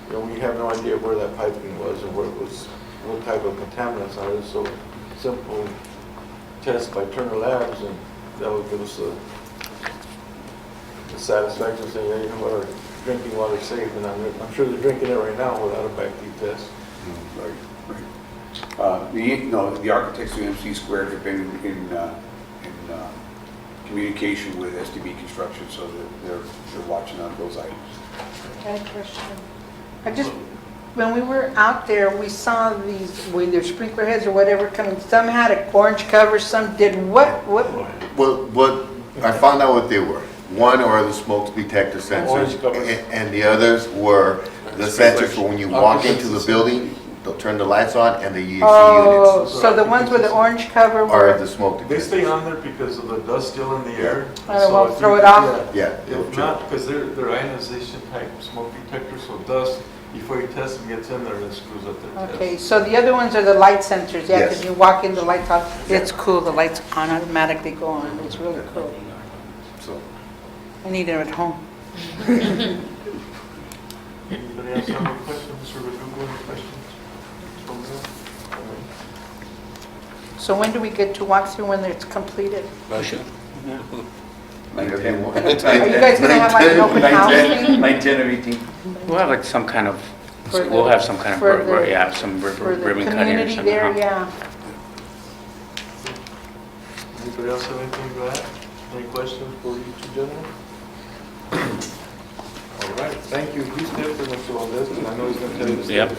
you know, we have no idea where that piping was or where it was, what type of contaminants are there. So simple test by Turner Labs, and that will give us the satisfaction saying, yeah, you know what, our drinking water is safe, and I'm sure they're drinking it right now without a back test. Right, right. The architects of EMC Square have been in communication with STB Construction, so that they're watching on those items. I had a question. When we were out there, we saw these, either sprinkler heads or whatever coming, some had an orange cover, some didn't. What? What, I found out what they were. One are the smoke detector Orange sensors, covers. and the others were the sensors for when you walk into the building, they'll turn the lights on, and the AC Oh, units so the ones with the orange cover are were, the smoke They detectors. stay on there because of the dust still in the air. Oh, So won't if throw you- it off? Yeah. If not, because they're ionization type smoke detectors, so dust, before you test them, gets in there and it screws up their test. okay, so the other ones are the light sensors, yeah, because Yes. you walk in, the lights off. It's cool, the lights on automatically go on. It's really cool. So, I need it at home. Anybody else have any questions, Mr. Verdugo, any questions? From there? So when do we get to walk through when it's completed? Motion. whatever you want. Are you guys gonna have like an open house thing? 9/10 or 18. We'll have like some kind of, For the- we'll have some kind of, for the- yeah, some For the ribbon cutting or community something. there, huh? yeah. Anybody else have anything to add? Any questions for you two gentlemen? All right, thank you. Please stay for Mr. Valdez, because I know he's going to tell you to stay Yep.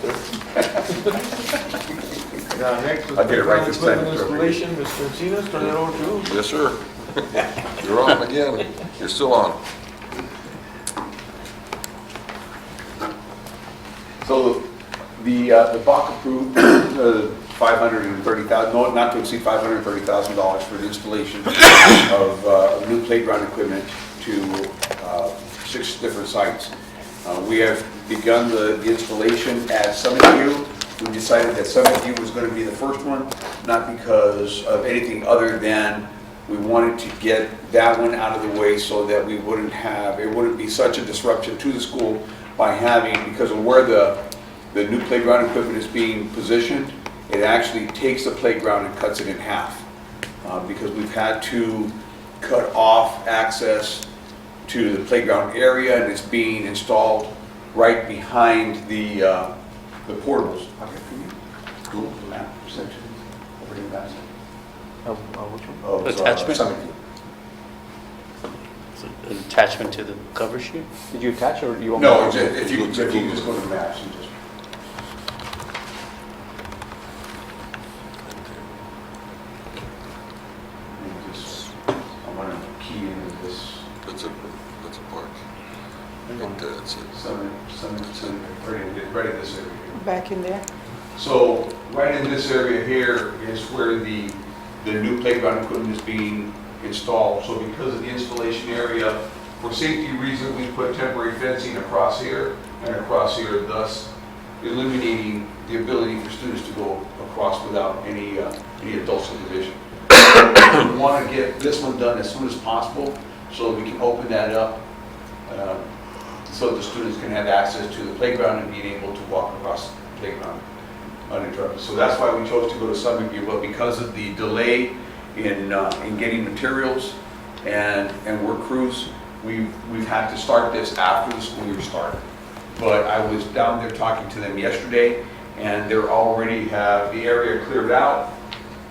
Now, next is I'll get it right this time. equipment installation, Mr. Encinas, turn it over to you. Yes, sir. You're on again. You're still on. So the BOC approved $530,000, no, not to exceed $530,000 for the installation of new playground equipment to 6 different sites. We have begun the installation at Summit View. We decided that Summit View was going to be the first one, not because of anything other than we wanted to get that one out of the way so that we wouldn't have, it wouldn't be such a disruption to the school by having, because of where the new playground equipment is being positioned, it actually takes the playground and cuts it in half. Because we've had to cut off access to the playground area, and it's being installed right behind the portables. Okay, can you Google the map section over in that section? Which one? Of, Attachment? Summit View. An attachment to the cover sheet? Did you attach or you want? No, me it's to- just- if you just go to maps and just. I'm gonna key into this That's a park. It's right in this area. Back in there? So, right in this area here is where the new playground equipment is being installed. So because of the installation area, for safety reasons, we put temporary fencing across here and across here, thus eliminating the ability for students to go across without any adult supervision. we want to get this one done as soon as possible so we can open that up so the students can have access to the playground and being able to walk across the playground uninterrupted. So that's why we chose to go to Summit View, but because of the delay in getting materials and work crews, we've had to start this after the school year started. But I was down there talking to them yesterday, and they're already have the area cleared out,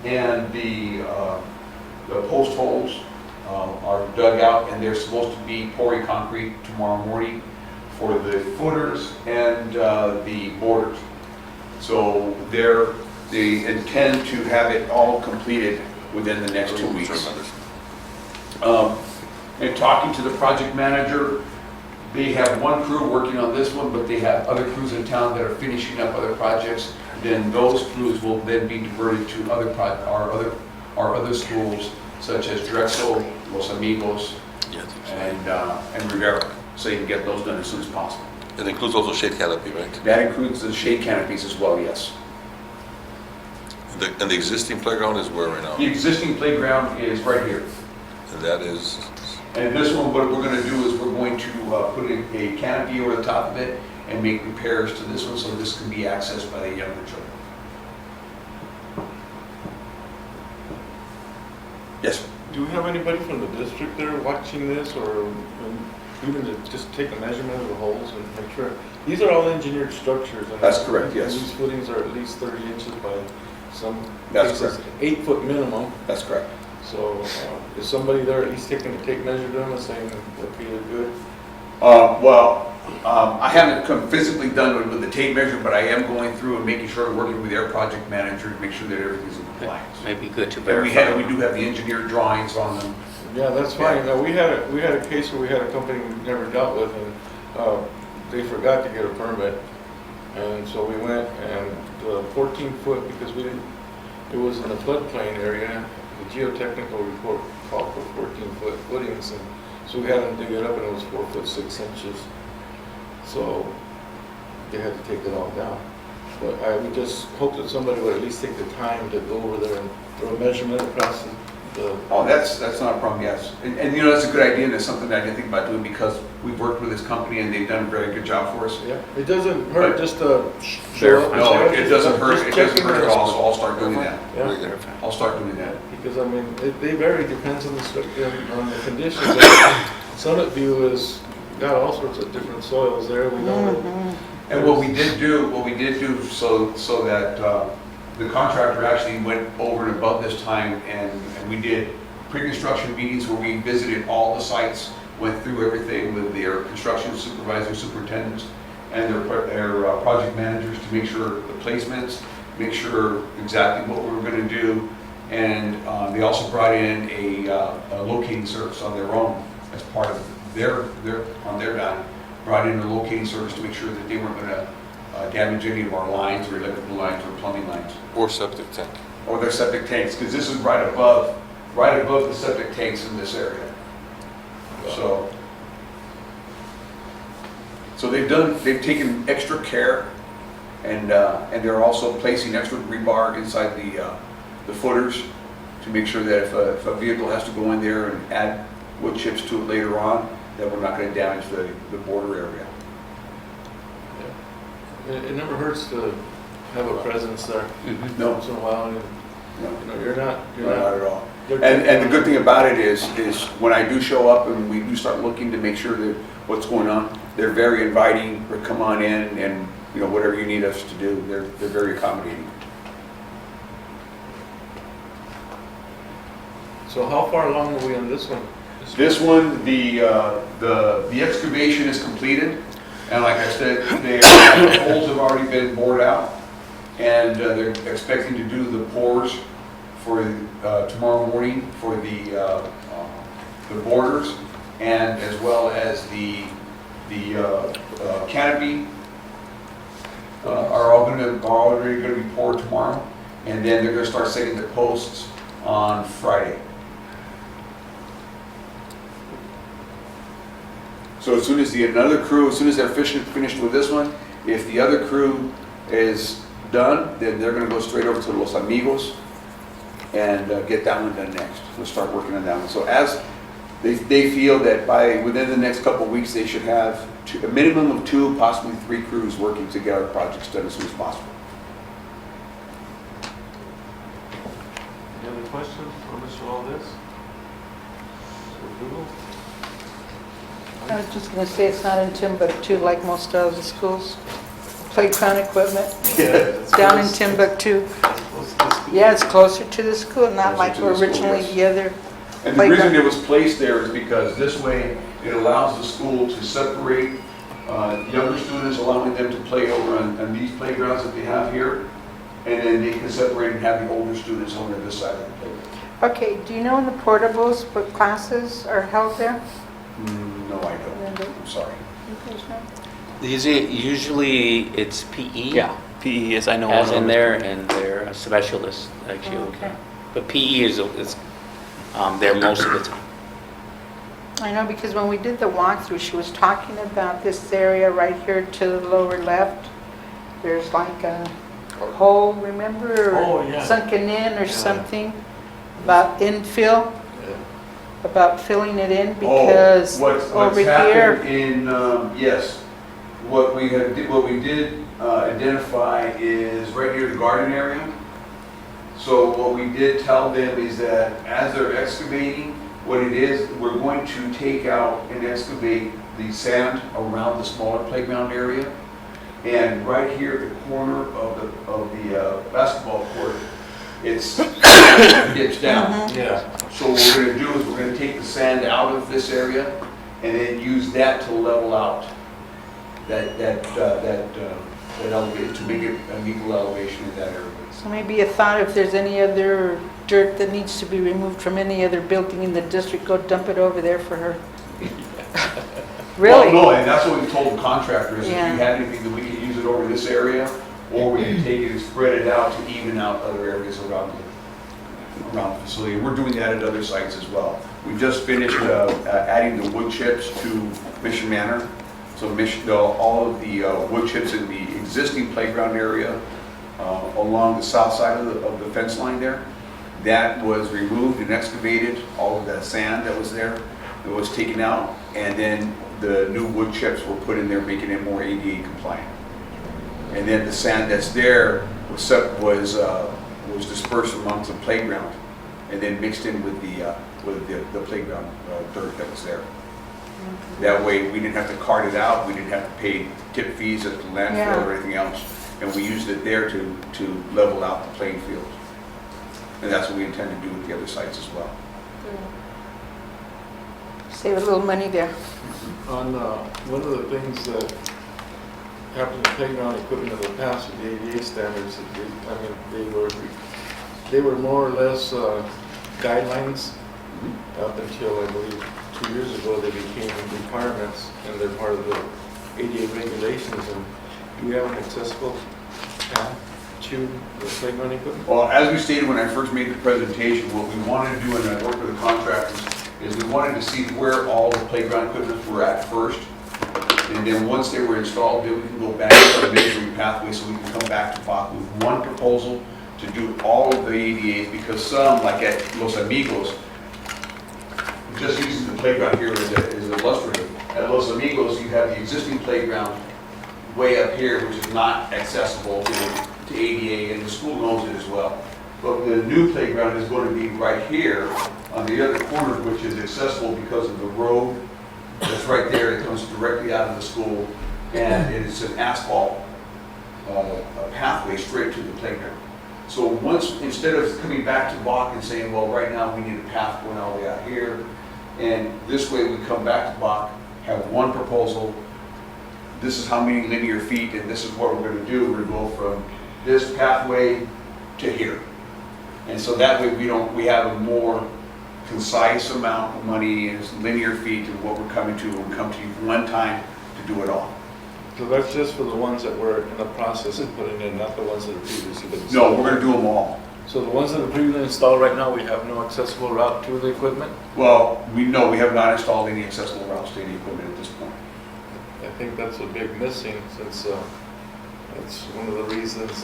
and the post holes are dug out, and they're supposed to be pouring concrete tomorrow morning for the footers and the borders. So they intend to have it all completed within the next 2 weeks. And talking to the project manager, they have one crew working on this one, but they have other crews in town that are finishing up other projects. Then those crews will then be diverted to our other schools, such as Drexel, Los Amigos, and Rivera, so you can get those done as soon as possible. It includes also shade canopy, right? That includes the shade canopies as well, yes. And the existing playground is where right now? The existing playground is right here. And that is, And this one, what we're going to do is we're going to put a canopy over the top of it and make repairs to this one so this can be accessed by the younger children. Yes? Do we have anybody from the district there watching this, or even to just take a measurement of the holes and make sure? These are all engineered structures. And That's correct, yes. These footings are at least 30 inches by some That's cases, correct. 8 foot minimum. That's correct. So is somebody there at least taking a tape measure to them and saying that they're good? I haven't come physically done it with the tape measure, but I am going through and making sure, working with their project manager to make sure that everything's in compliance. Maybe good to And verify. we do have the engineered drawings on them. Yeah, that's fine. Now, we had a case where we had a company we never dealt with, and they forgot to get a permit. And so we went and 14 foot, because it was in the floodplain area, the geotechnical report called for 14 foot footings, and so we had them dig it up, and it was 4 foot 6 inches. So they had to take it all down. But I would just hope that somebody would at least take the time to go over there and throw a measurement across the. Oh, that's not a problem, yes. And you know, that's a good idea, and it's something that I didn't think about doing because we've worked with this company and they've done a very good job for us. Yeah, it doesn't hurt just to Sure. show up. and No, say, it doesn't hurt, just it doesn't checking hurt at the- all, so I'll start doing that. Yeah, I'll start doing that. because I mean, they vary, depends on the conditions. Summit View has got all sorts of different soils there, we know. And what we did do so that the contractor actually went over and above this time, and we did pre-construction meetings where we visited all the sites, went through everything with their construction supervisors, superintendents, and their project managers to make sure the placements, make sure exactly what we were going to do. And they also brought in a locating service on their own as part of their dime, brought in a locating service to make sure that they weren't going to damage any of our lines or electrical lines or plumbing lines. or septic tank. Or their septic tanks, because this is right above the septic tanks in this area. So they've taken extra care, and they're also placing extra rebar inside the footers to make sure that if a vehicle has to go in there and add wood chips to it later on, that we're not going to damage the border area. It never hurts to have a presence there No, once in a while, and no. you know, you're not. Not at all. they're And the taking good on- thing about it is when I do show up and we do start looking to make sure that what's going on, they're very inviting, or come on in and, you know, whatever you need us to do, they're very accommodating. So how far along are we on this one? This one, the excavation is completed, and like I said, the holes have already been bored out, and they're expecting to do the pours for tomorrow morning for the borders, and as well as the canopy are already going to be poured tomorrow, and then they're going to start setting the posts on Friday. So as soon as as soon as they're finished with this one, if the other crew is done, then they're going to go straight over to Los Amigos and get that one done next. We'll start working on that one. So as they feel that within the next couple of weeks, they should have a minimum of 2, possibly 3 crews working to get our projects done as soon as possible. Any other questions for Mr. Valdez? Mr. Google? I was just gonna say, it's not in Timbuktu like most other schools. Playground equipment down in Timbuktu. Yeah, it's closer to the school, not Closer like to the school, originally yes. the other. And the reason playground. it was placed there is because this way it allows the school to separate younger students, allowing them to play over on these playgrounds that they have here. And then they can separate and have the older students over on this side of the playground. Okay, do you know in the portables what classes are held there? No, I don't. I'm sorry. You guys know? Usually it's PE. Yeah, PE is, I know. Has one of in them. there, and they're a specialist, actually. Okay. But PE is there most of the time. I know because when we did the walkthrough, she was talking about this area right here to the lower left. There's like a hole, remember? Oh, or yeah. Sunken in or Yeah. something about infill, Yeah. about filling it in because What's over happened here. in, yes, what we did identify is right near the garden area. So what we did tell them is that as they're excavating, what it is, we're going to take out and excavate the sand around the smaller playground area. And right here at the corner of the basketball court, it's dips down. Yeah. So what we're gonna do is we're gonna take the sand out of this area and then use that to level out that elevation, to make it an equal elevation in that area. So maybe a thought, if there's any other dirt that needs to be removed from any other building in the district, go dump it over there for her. Really? Well, no, and that's what we told the contractors, if you Yeah. had anything that we could use it over this area, or we could take it and spread it out to even out other areas around the facility. We're doing that at other sites as well. We just finished adding the wood chips to Mission Manor. So all of the wood chips in the existing playground area along the south side of the fence line there, that was removed and excavated. All of that sand that was there, it was taken out, and then the new wood chips were put in there, making it more ADA compliant. And then the sand that's there was dispersed amongst the playground, and then mixed in with the playground dirt that was there. That way, we didn't have to cart it out, we didn't have to pay tip fees at the landfill Yeah. or anything else, and we used it there to level out the playing field. And that's what we intend to do with the other sites as well. Save a little money there. On, one of the things that happened to playground equipment in the past with the ADA standards, they were more or less guidelines up until, I believe, 2 years ago, they became requirements, and they're part of the ADA regulations. And do we have an accessible path to the playground equipment? Well, as we stated when I first made the presentation, what we wanted to do, and I worked with the contractors, is we wanted to see where all the playground equipment were at first. And then once they were installed, then we can go back to our measuring pathway, so we can come back to BAC with one proposal to do all of the ADAs, because some, like at Los Amigos, just using the playground here as illustrative. At Los Amigos, you have the existing playground way up here, which is not accessible to ADA, and the school knows it as well. But the new playground is going to be right here on the other corner, which is accessible because of the road that's right there. It comes directly out of the school, and it's an asphalt pathway straight to the playground. So once, instead of coming back to BAC and saying, well, right now we need a path going all the way out here, and this way we come back to BAC, have one proposal, this is how many linear feet, and this is what we're going to do. We're going to go from this pathway to here. And so that way we have a more concise amount of money and linear feet and what we're coming to when we come to you one time to do it all. So that's just for the ones that were in the process of putting in, not the ones that are previously been No, installed? we're going to do them all. So the ones that are previously installed right now, we have no accessible route to the equipment? Well, we have not installed any accessible routes to any equipment at this point. I think that's a big missing, since that's one of the reasons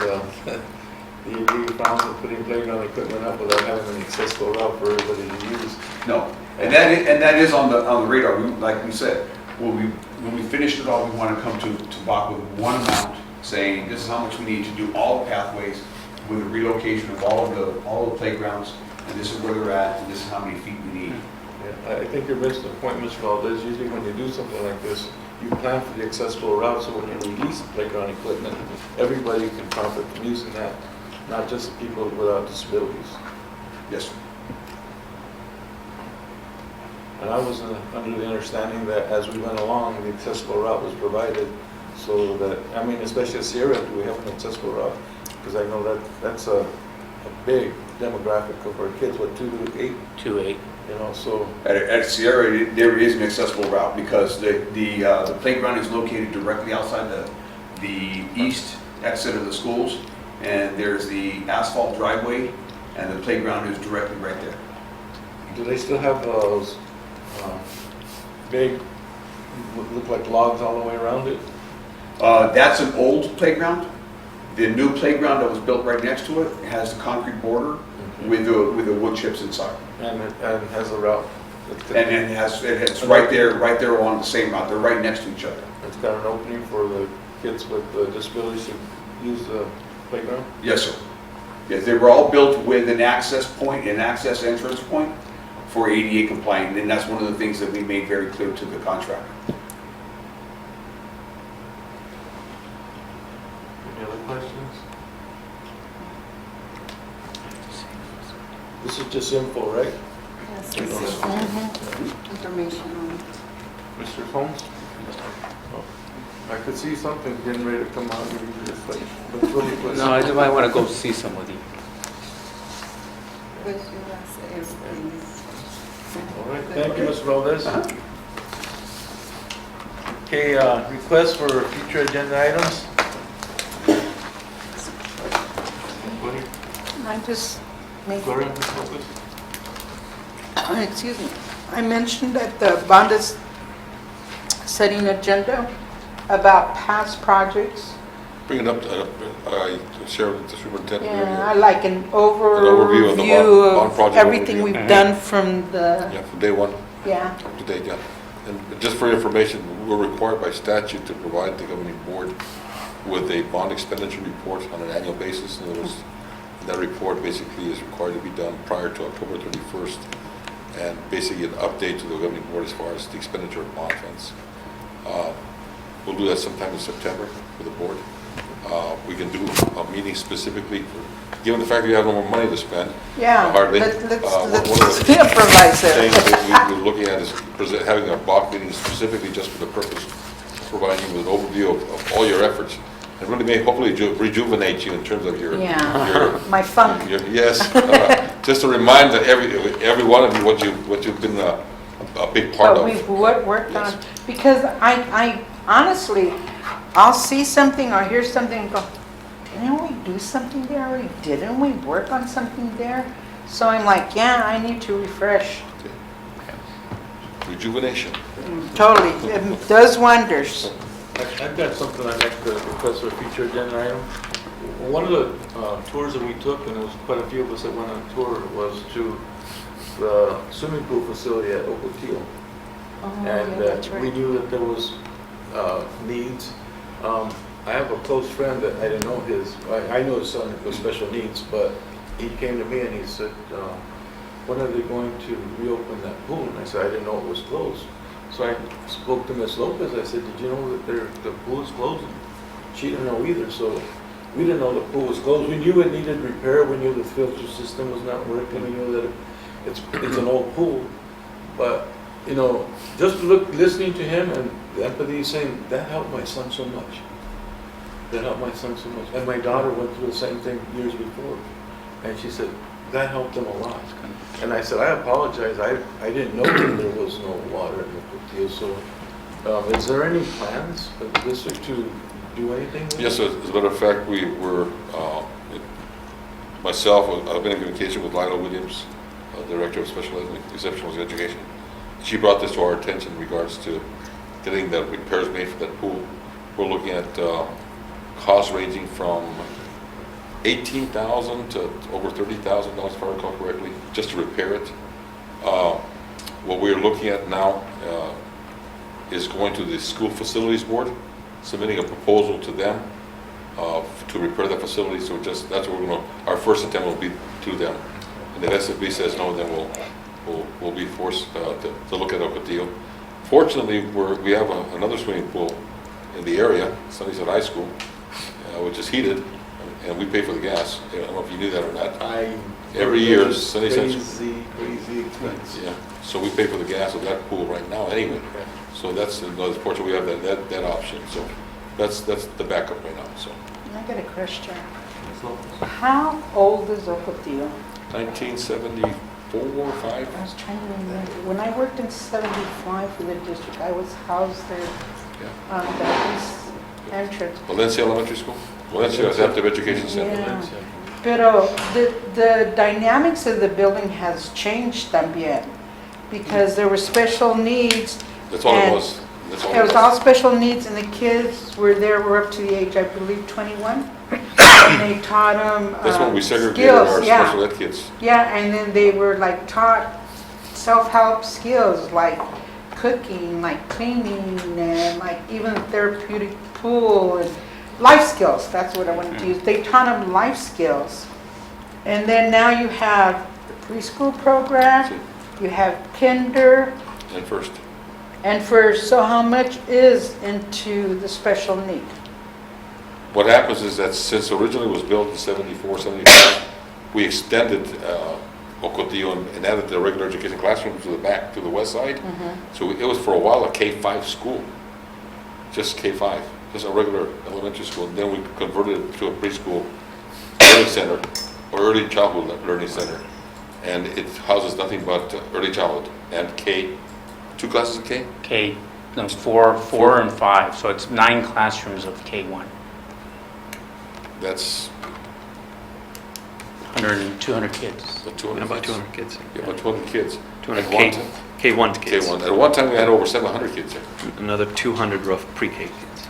the DEP frowns on putting playground equipment up without having an accessible route for everybody to use. No, and that is on the radar. Like we said, when we finish it all, we want to come to Bach with one amount, saying this is how much we need to do all the pathways with the relocation of all the playgrounds, and this is where they're at, and this is how many feet we need. Yeah, I think you're missing the point, Mr. Valdez. Usually when you do something like this, you plan for the accessible route, so when you release playground equipment, everybody can profit from using that, not just the people without disabilities. Yes, sir. And I was under the understanding that as we went along, the accessible route was provided so that, I mean, especially at Sierra, do we have an accessible route? Because I know that's a big demographic of our kids, what, 2 to 8? 2-8. You know, so, At Sierra, there is an accessible route because the playground is located directly outside the east exit of the schools, and there's the asphalt driveway, and the playground is directly right there. do they still have those big, look like logs all the way around it? That's an old playground. The new playground that was built right next to it has the concrete border with the wood chips inside. And it has a route. And it's right there on the same route. They're right next to each other. It's got an opening for the kids with disabilities to use the playground? Yes, sir. Yes, they were all built with an access point, an access entrance point for ADA compliant, and that's one of the things that we made very clear to the contractor. Any other questions? This is just info, right? Yes, We this don't is have- information on it. Mr. Holmes? Oh, I could see something getting ready to come out. It's like, but really was- No, I might want to go see some with you. Pues you ask everything is. All right, thank you, Mr. Valdez. Okay, request for future agenda items? Anybody? I just make, Gloria, Ms. Lopez? excuse me, I mentioned that the bond is setting agenda about past projects. Bring it up to share with the superintendent. Yeah, I like an overview of the overview bond of project everything overview. we've done from the, Yeah, from day one yeah. to date, yeah. And just for your information, we're required by statute to provide the governing board with a bond expenditure report on an annual basis. In other words, that report basically is required to be done prior to October 31st, and basically an update to the governing board as far as the expenditure of bond funds. We'll do that sometime in September for the board. We can do a meeting specifically, given the fact that we have no more money to spend. Yeah, Hardly. let's One of the improvise things it. that we're looking at is having a BOC meeting specifically just for the purpose of providing you with an overview of all your efforts. And really may hopefully rejuvenate you in terms of your, Yeah, my funk. yes. Just to remind that every one of you what you've been a big part But of. we've worked Yes. on, because I honestly, I'll see something or hear something and go, didn't we do something there already? Didn't we work on something there? So I'm like, yeah, I need to refresh. Rejuvenation. Totally, it does wonders. I've got something I'd like to request for a future agenda item. One of the tours that we took, and there was quite a few of us that went on tour, was to the swimming pool facility at Ocotillo. Oh, And yeah, that's we right. knew that there was needs. I have a close friend that I didn't know I know his son with special needs, but he came to me and he said, when are they going to reopen that pool? And I said, I didn't know it was closed. So I spoke to Ms. Lopez. I said, did you know that the pool is closed? And she didn't know either. So we didn't know the pool was closed. We knew it needed repair. We knew the filter system was not working. We knew that it's an old pool. But, you know, just listening to him and the empathy, saying, that helped my son so much. That helped my son so much. And my daughter went through the same thing years before. And she said, that helped them a lot. And I said, I apologize. I didn't know that there was no water in the Portillo. So is there any plans of the district to do anything with Yes, it? as a matter of fact, we were, myself, I've been in communication with Lila Williams, Director of Special Exceptional Education. She brought this to our attention in regards to getting the repairs made for that pool. We're looking at costs ranging from $18,000 to over $30,000, if I recall correctly, just to repair it. What we're looking at now is going to the School Facilities Board, submitting a proposal to them to repair the facility. So just, that's what we're going to, our first attempt will be to them. And if SFB says no, then we'll be forced to look at Ocotillo. Fortunately, we have another swimming pool in the area, Sunnyside High School, which is heated, and we pay for the gas. I don't know if you knew that or not. Every year, Sunnyside. Crazy expense. Yeah, so we pay for the gas of that pool right now anyway. So that's another, fortunately, we have that option. So that's the backup right now, so. I got a question. How old is Ocotillo? 1974 or 5? I was trying to remember. When I worked in 75 for the district, I was housed there Yeah. on the east entrance. Valencia Elementary School? Valencia Adaptive Education Center. Yeah. Pero the dynamics of the building has changed también, because there were special needs. That's all it and was. That's all It was all special needs, and the kids were up to the age, I believe, 21. And they taught them That's when we segregated skills, our yeah. special ed kids. Yeah, and then they were like taught self-help skills like cooking, like cleaning, and like even therapeutic pool and life skills. That's what I wanted to use. They taught them life skills. And then now you have the preschool program, you have kinder, And first. and first. So how much is into the special need? What happens is that since originally it was built in 74, 75, we extended Ocotillo and added the regular education classroom to the back, to the west side. So it was for a while a K-5 school, just K-5, just a regular elementary school. And then we converted it to a preschool learning center, or early childhood learning center. And it houses nothing but early childhood and K, 2 classes of K? K, no, four and 5, so it's 9 classrooms of K1, That's 200 kids. the 200 About kids. 200 kids. Yeah, about 200 kids. 200 At one time- K1 kids. K1. At one time, we had over 700 kids there. Another 200 rough pre-K kids.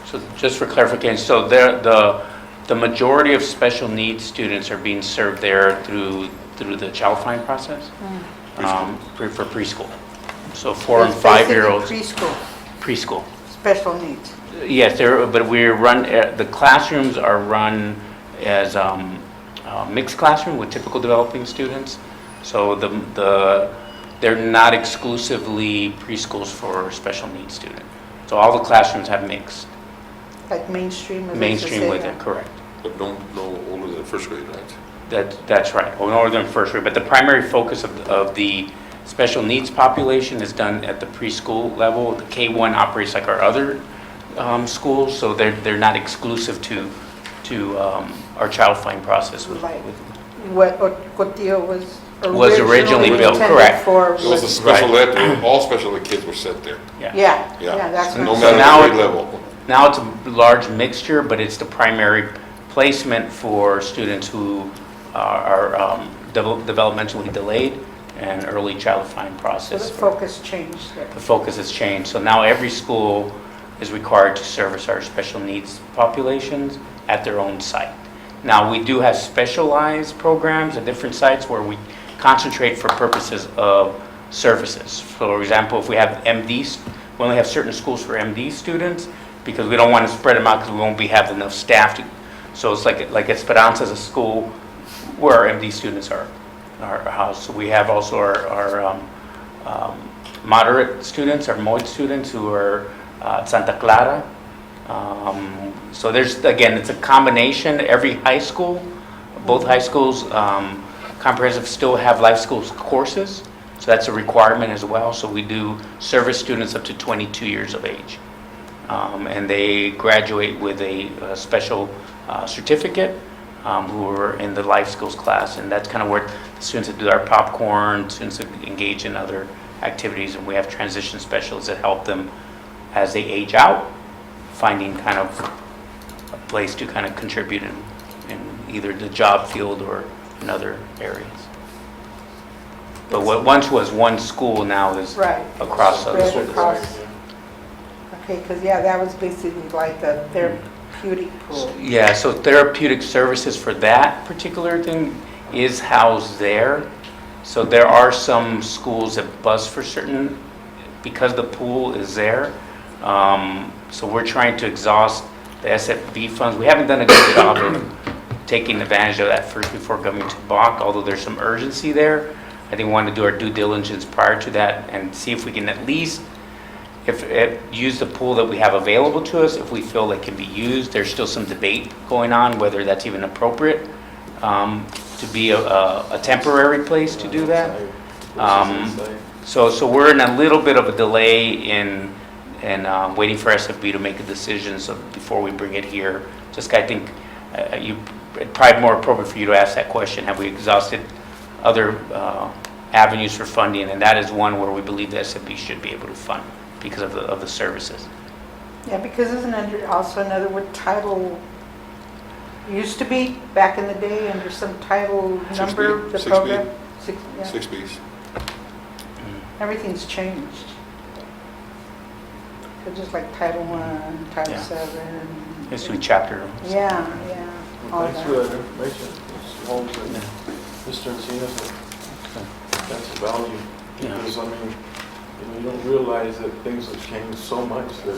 So just for clarification, so the majority of special needs students are being served there through the child find process for preschool. So 4 and It's 5-year-olds, basically preschool, preschool. special needs. Yes, but the classrooms are run as mixed classroom with typical developing students. So they're not exclusively preschools for special needs students. So all the classrooms have mixed, Like mainstream. as they mainstream say with now. it, correct. But no older than first grade, right? That's right, well, no more than first grade, but the primary focus of the special needs population is done at the preschool level. The K1 operates like our other schools, so they're not exclusive to our child find process. Like what Ocotillo Was originally built, intended correct. for. It was a special ed, all special ed kids were sent there. Yeah, that's No what So matter now the grade level. Now it's a large mixture, but it's the primary placement for students who are developmentally delayed and early child find So process. the focus changed there. The focus has changed. So now every school is required to service our special needs populations at their own site. Now, we do have specialized programs at different sites where we concentrate for purposes of services. For example, if we have MDs, we only have certain schools for MD students because we don't want to spread them out because we won't have enough staff to. So it's like Esperanza is a school where our MD students are housed. So we have also our moderate students, our MOID students who are at Santa Clara. So there's, again, it's a combination. Every high school, both high schools, comprehensive still have life skills courses. So that's a requirement as well. So we do service students up to 22 years of age. And they graduate with a special certificate who are in the life skills class. And that's kind of where the students that do our popcorn, students that engage in other activities. And we have transition specialists that help them as they age out, finding kind of a place to kind of contribute in either the job field or in other areas. But what once was one school now is Right. across other Spread schools. across. Okay, because, yeah, that was basically like their therapeutic pool. Yeah, so therapeutic services for that particular thing is housed there. So there are some schools that bus for certain, because the pool is there. So we're trying to exhaust the SFB funds. We haven't done a good job of taking advantage of that first before coming to Bach, although there's some urgency there. I think we want to do our due diligence prior to that and see if we can at least use the pool that we have available to us if we feel it can be used. There's still some debate going on whether that's even appropriate to be a temporary place to do that. So we're in a little bit of a delay in waiting for SFB to make a decision before we bring it here. Just I think it's probably more appropriate for you to ask that question. Have we exhausted other avenues for funding? And that is one where we believe the SFB should be able to fund because of the services. Yeah, because isn't under also another word, title, used to be, back in the day, under some title 6B, number, the 6B. program? Yeah. 6Bs. Everything's changed. So just like Title I, Title Yeah. VII. Used to be chapter. Yeah, all Thanks for that. that information. It's homes and Mr. Encinas, that's a value. Yeah. Because, I mean, you don't realize that things have changed so much that,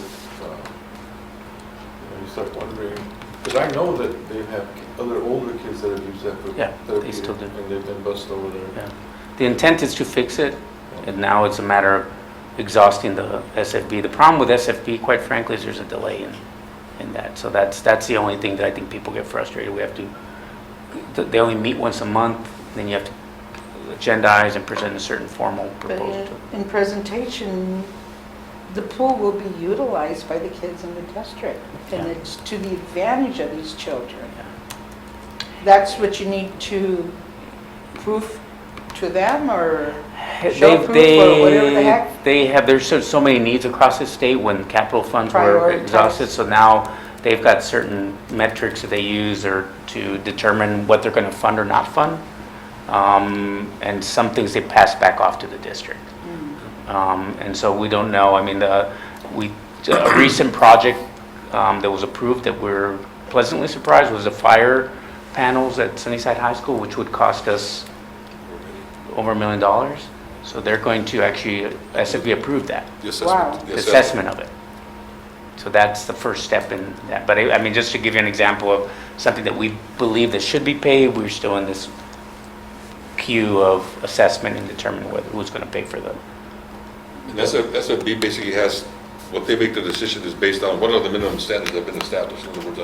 you start wondering. Because I know that they have other older kids that have used that for Yeah, they therapy. still do. And they've been bused over there. Yeah. The intent is to fix it, and now it's a matter of exhausting the SFB. The problem with SFB, quite frankly, is there's a delay in that. So that's the only thing that I think people get frustrated. We have to, they only meet once a month, then you have to agendize and present a certain formal But proposal. in presentation, the pool will be utilized by the kids in the district, and Yeah. it's to the advantage of these children. That's what you need to prove to them, or show proof, or whatever the heck? They have, there's so many needs across the state when capital funds were Prioritized. exhausted, so now they've got certain metrics that they use or to determine what they're gonna fund or not fund. And some things they pass back off to the district. And so we don't know, I mean, a recent project that was approved that we're pleasantly surprised was the fire panels at Sunnyside High School, which would cost us over $1 million. So they're going to actually, SFB approved that, The assessment. Wow. The the assessment of it. So that's the first step in that. But I mean, just to give you an example of something that we believe that should be paid, we're still in this queue of assessment and determining who's going to pay for them. And SFB basically has, what they make the decision is based on what are the minimum standards that have been established. In other words,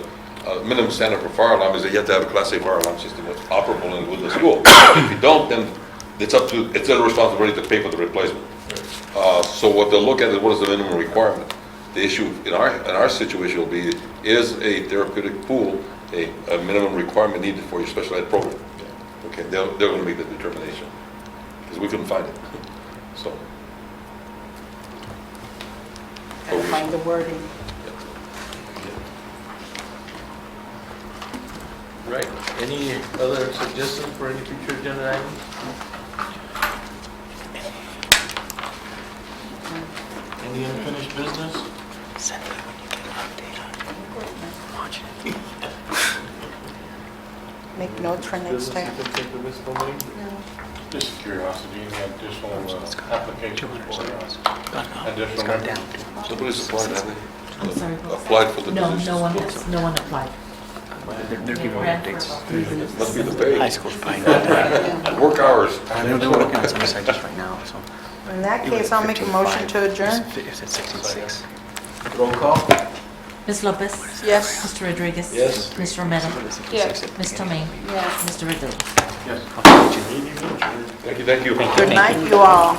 a minimum standard for fire alarm is that you have to have a Class A fire alarm system that's operable and with the school. If you don't, then it's their responsibility to pay for the replacement. So what they'll look at is what is the minimum requirement. The issue in our situation will be, is a therapeutic pool a minimum requirement needed for your special ed program? Okay, they're going to make the determination, because we couldn't find it, so. Gotta find the wording. Right. Any other suggestions for any future agenda items? Any unfinished business? Send me when you get an update on launching it. Make notes for next Business time. you can think of this for me? Just curiosity, any additional applications for additional It's gone members? down. Somebody's applied, haven't they? I'm sorry, what was that? Applied for the No, position. no one applied. They're giving me updates. Must be the pay. High school's fine. They're Work hours. working on Sunnyside just right now, so. In that case, I'll make a motion to adjourn. It's at 16:06. Roll call? Ms. Lopez? Yes. Mr. Rodriguez? Yes. Ms. Romero? Yes. Ms. Tomei? Yes. Mr. Riddle? Yes. Thank you. Good night, you all.